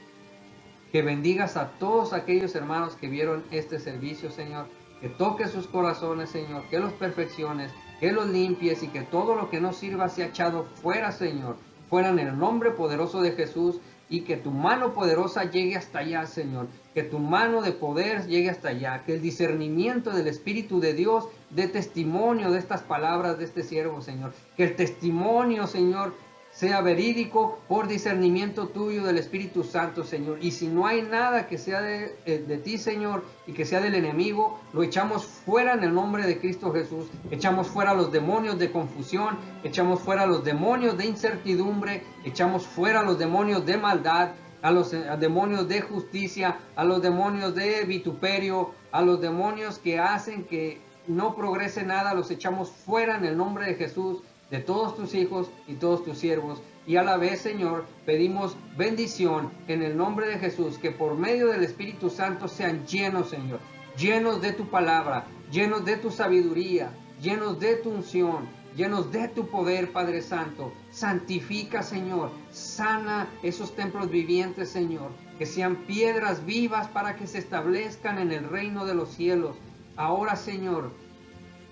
Speaker 1: que bendigas a todos aquellos hermanos que vieron este servicio, Señor, que toques sus corazones, Señor, que los perfecciones, que los limpies y que todo lo que no sirva sea echado fuera, Señor, fuera en el nombre poderoso de Jesús, y que tu mano poderosa llegue hasta allá, Señor, que tu mano de poder llegue hasta allá, que el discernimiento del Espíritu de Dios dé testimonio de estas palabras de este siervo, Señor, que el testimonio, Señor, sea verídico por discernimiento tuyo del Espíritu Santo, Señor. Y si no hay nada que sea de ti, Señor, y que sea del enemigo, lo echamos fuera en el nombre de Cristo Jesús. Echamos fuera los demonios de confusión, echamos fuera los demonios de incertidumbre, echamos fuera los demonios de maldad, a los demonios de justicia, a los demonios de vituperio, a los demonios que hacen que no progrese nada, los echamos fuera en el nombre de Jesús, de todos tus hijos y todos tus siervos. Y a la vez, Señor, pedimos bendición en el nombre de Jesús, que por medio del Espíritu Santo sean llenos, Señor, llenos de tu palabra, llenos de tu sabiduría, llenos de tu unción, llenos de tu poder, Padre Santo. Santifica, Señor, sana esos templos vivientes, Señor, que sean piedras vivas para que se establezcan en el reino de los cielos. Ahora, Señor,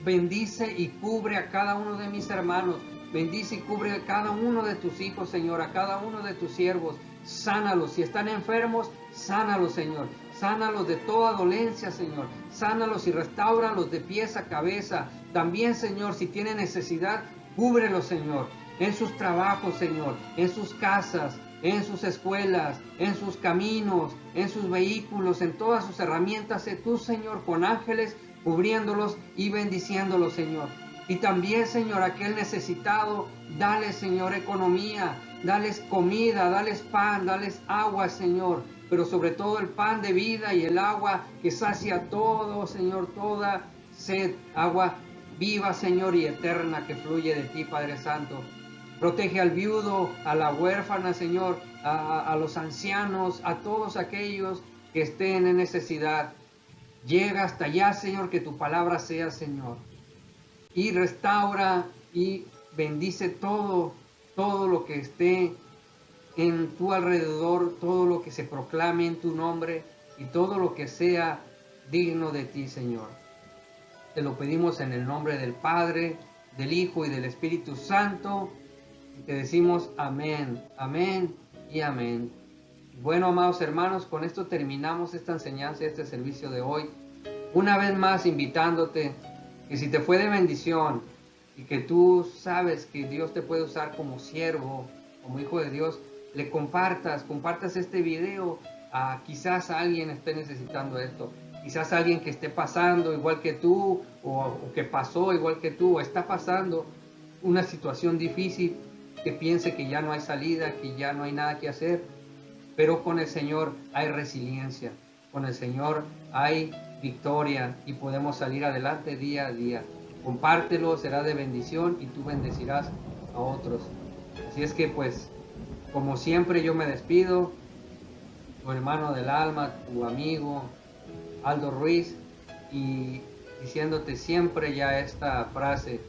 Speaker 1: bendice y cubre a cada uno de mis hermanos. Bendice y cubre a cada uno de tus hijos, Señor, a cada uno de tus siervos. Sánalos. Si están enfermos, sánalos, Señor. Sánalos de toda dolencia, Señor. Sánalos y restáuralos de pies a cabeza. También, Señor, si tienen necesidad, cúbrelos, Señor. En sus trabajos, Señor. En sus casas, en sus escuelas, en sus caminos, en sus vehículos, en todas sus herramientas. Sé tú, Señor, con ángeles cubriéndolos y bendiciéndolos, Señor. Y también, Señor, aquel necesitado, dale, Señor, economía, dales comida, dales pan, dales agua, Señor, pero sobre todo el pan de vida y el agua que sacia todo, Señor, toda sed, agua viva, Señor, y eterna que fluye de ti, Padre Santo. Protege al viudo, a la huérfana, Señor, a los ancianos, a todos aquellos que estén en necesidad. Llega hasta allá, Señor, que tu palabra sea, Señor. Y restaura y bendice todo lo que esté en tu alrededor, todo lo que se proclame en tu nombre y todo lo que sea digno de ti, Señor. Te lo pedimos en el nombre del Padre, del Hijo y del Espíritu Santo. Y te decimos amén, amén y amén. Bueno, amados hermanos, con esto terminamos esta enseñanza, este servicio de hoy. Una vez más invitándote que si te fue de bendición y que tú sabes que Dios te puede usar como siervo, como hijo de Dios, le compartas este video quizás alguien esté necesitando esto. Quizás alguien que esté pasando igual que tú o que pasó igual que tú o está pasando una situación difícil, que piense que ya no hay salida, que ya no hay nada que hacer. Pero con el Señor hay resiliencia, con el Señor hay victoria y podemos salir adelante día a día. Compártelo, será de bendición y tú bendecirás a otros. Así es que pues, como siempre yo me despido tu hermano del alma, tu amigo Aldo Ruiz, y diciéndote siempre ya esta frase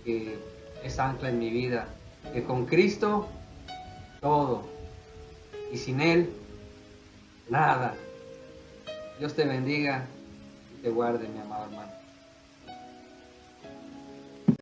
Speaker 1: que es ancla en mi vida, que con Cristo todo y sin Él nada. Dios te bendiga y te guarde, mi amado hermano.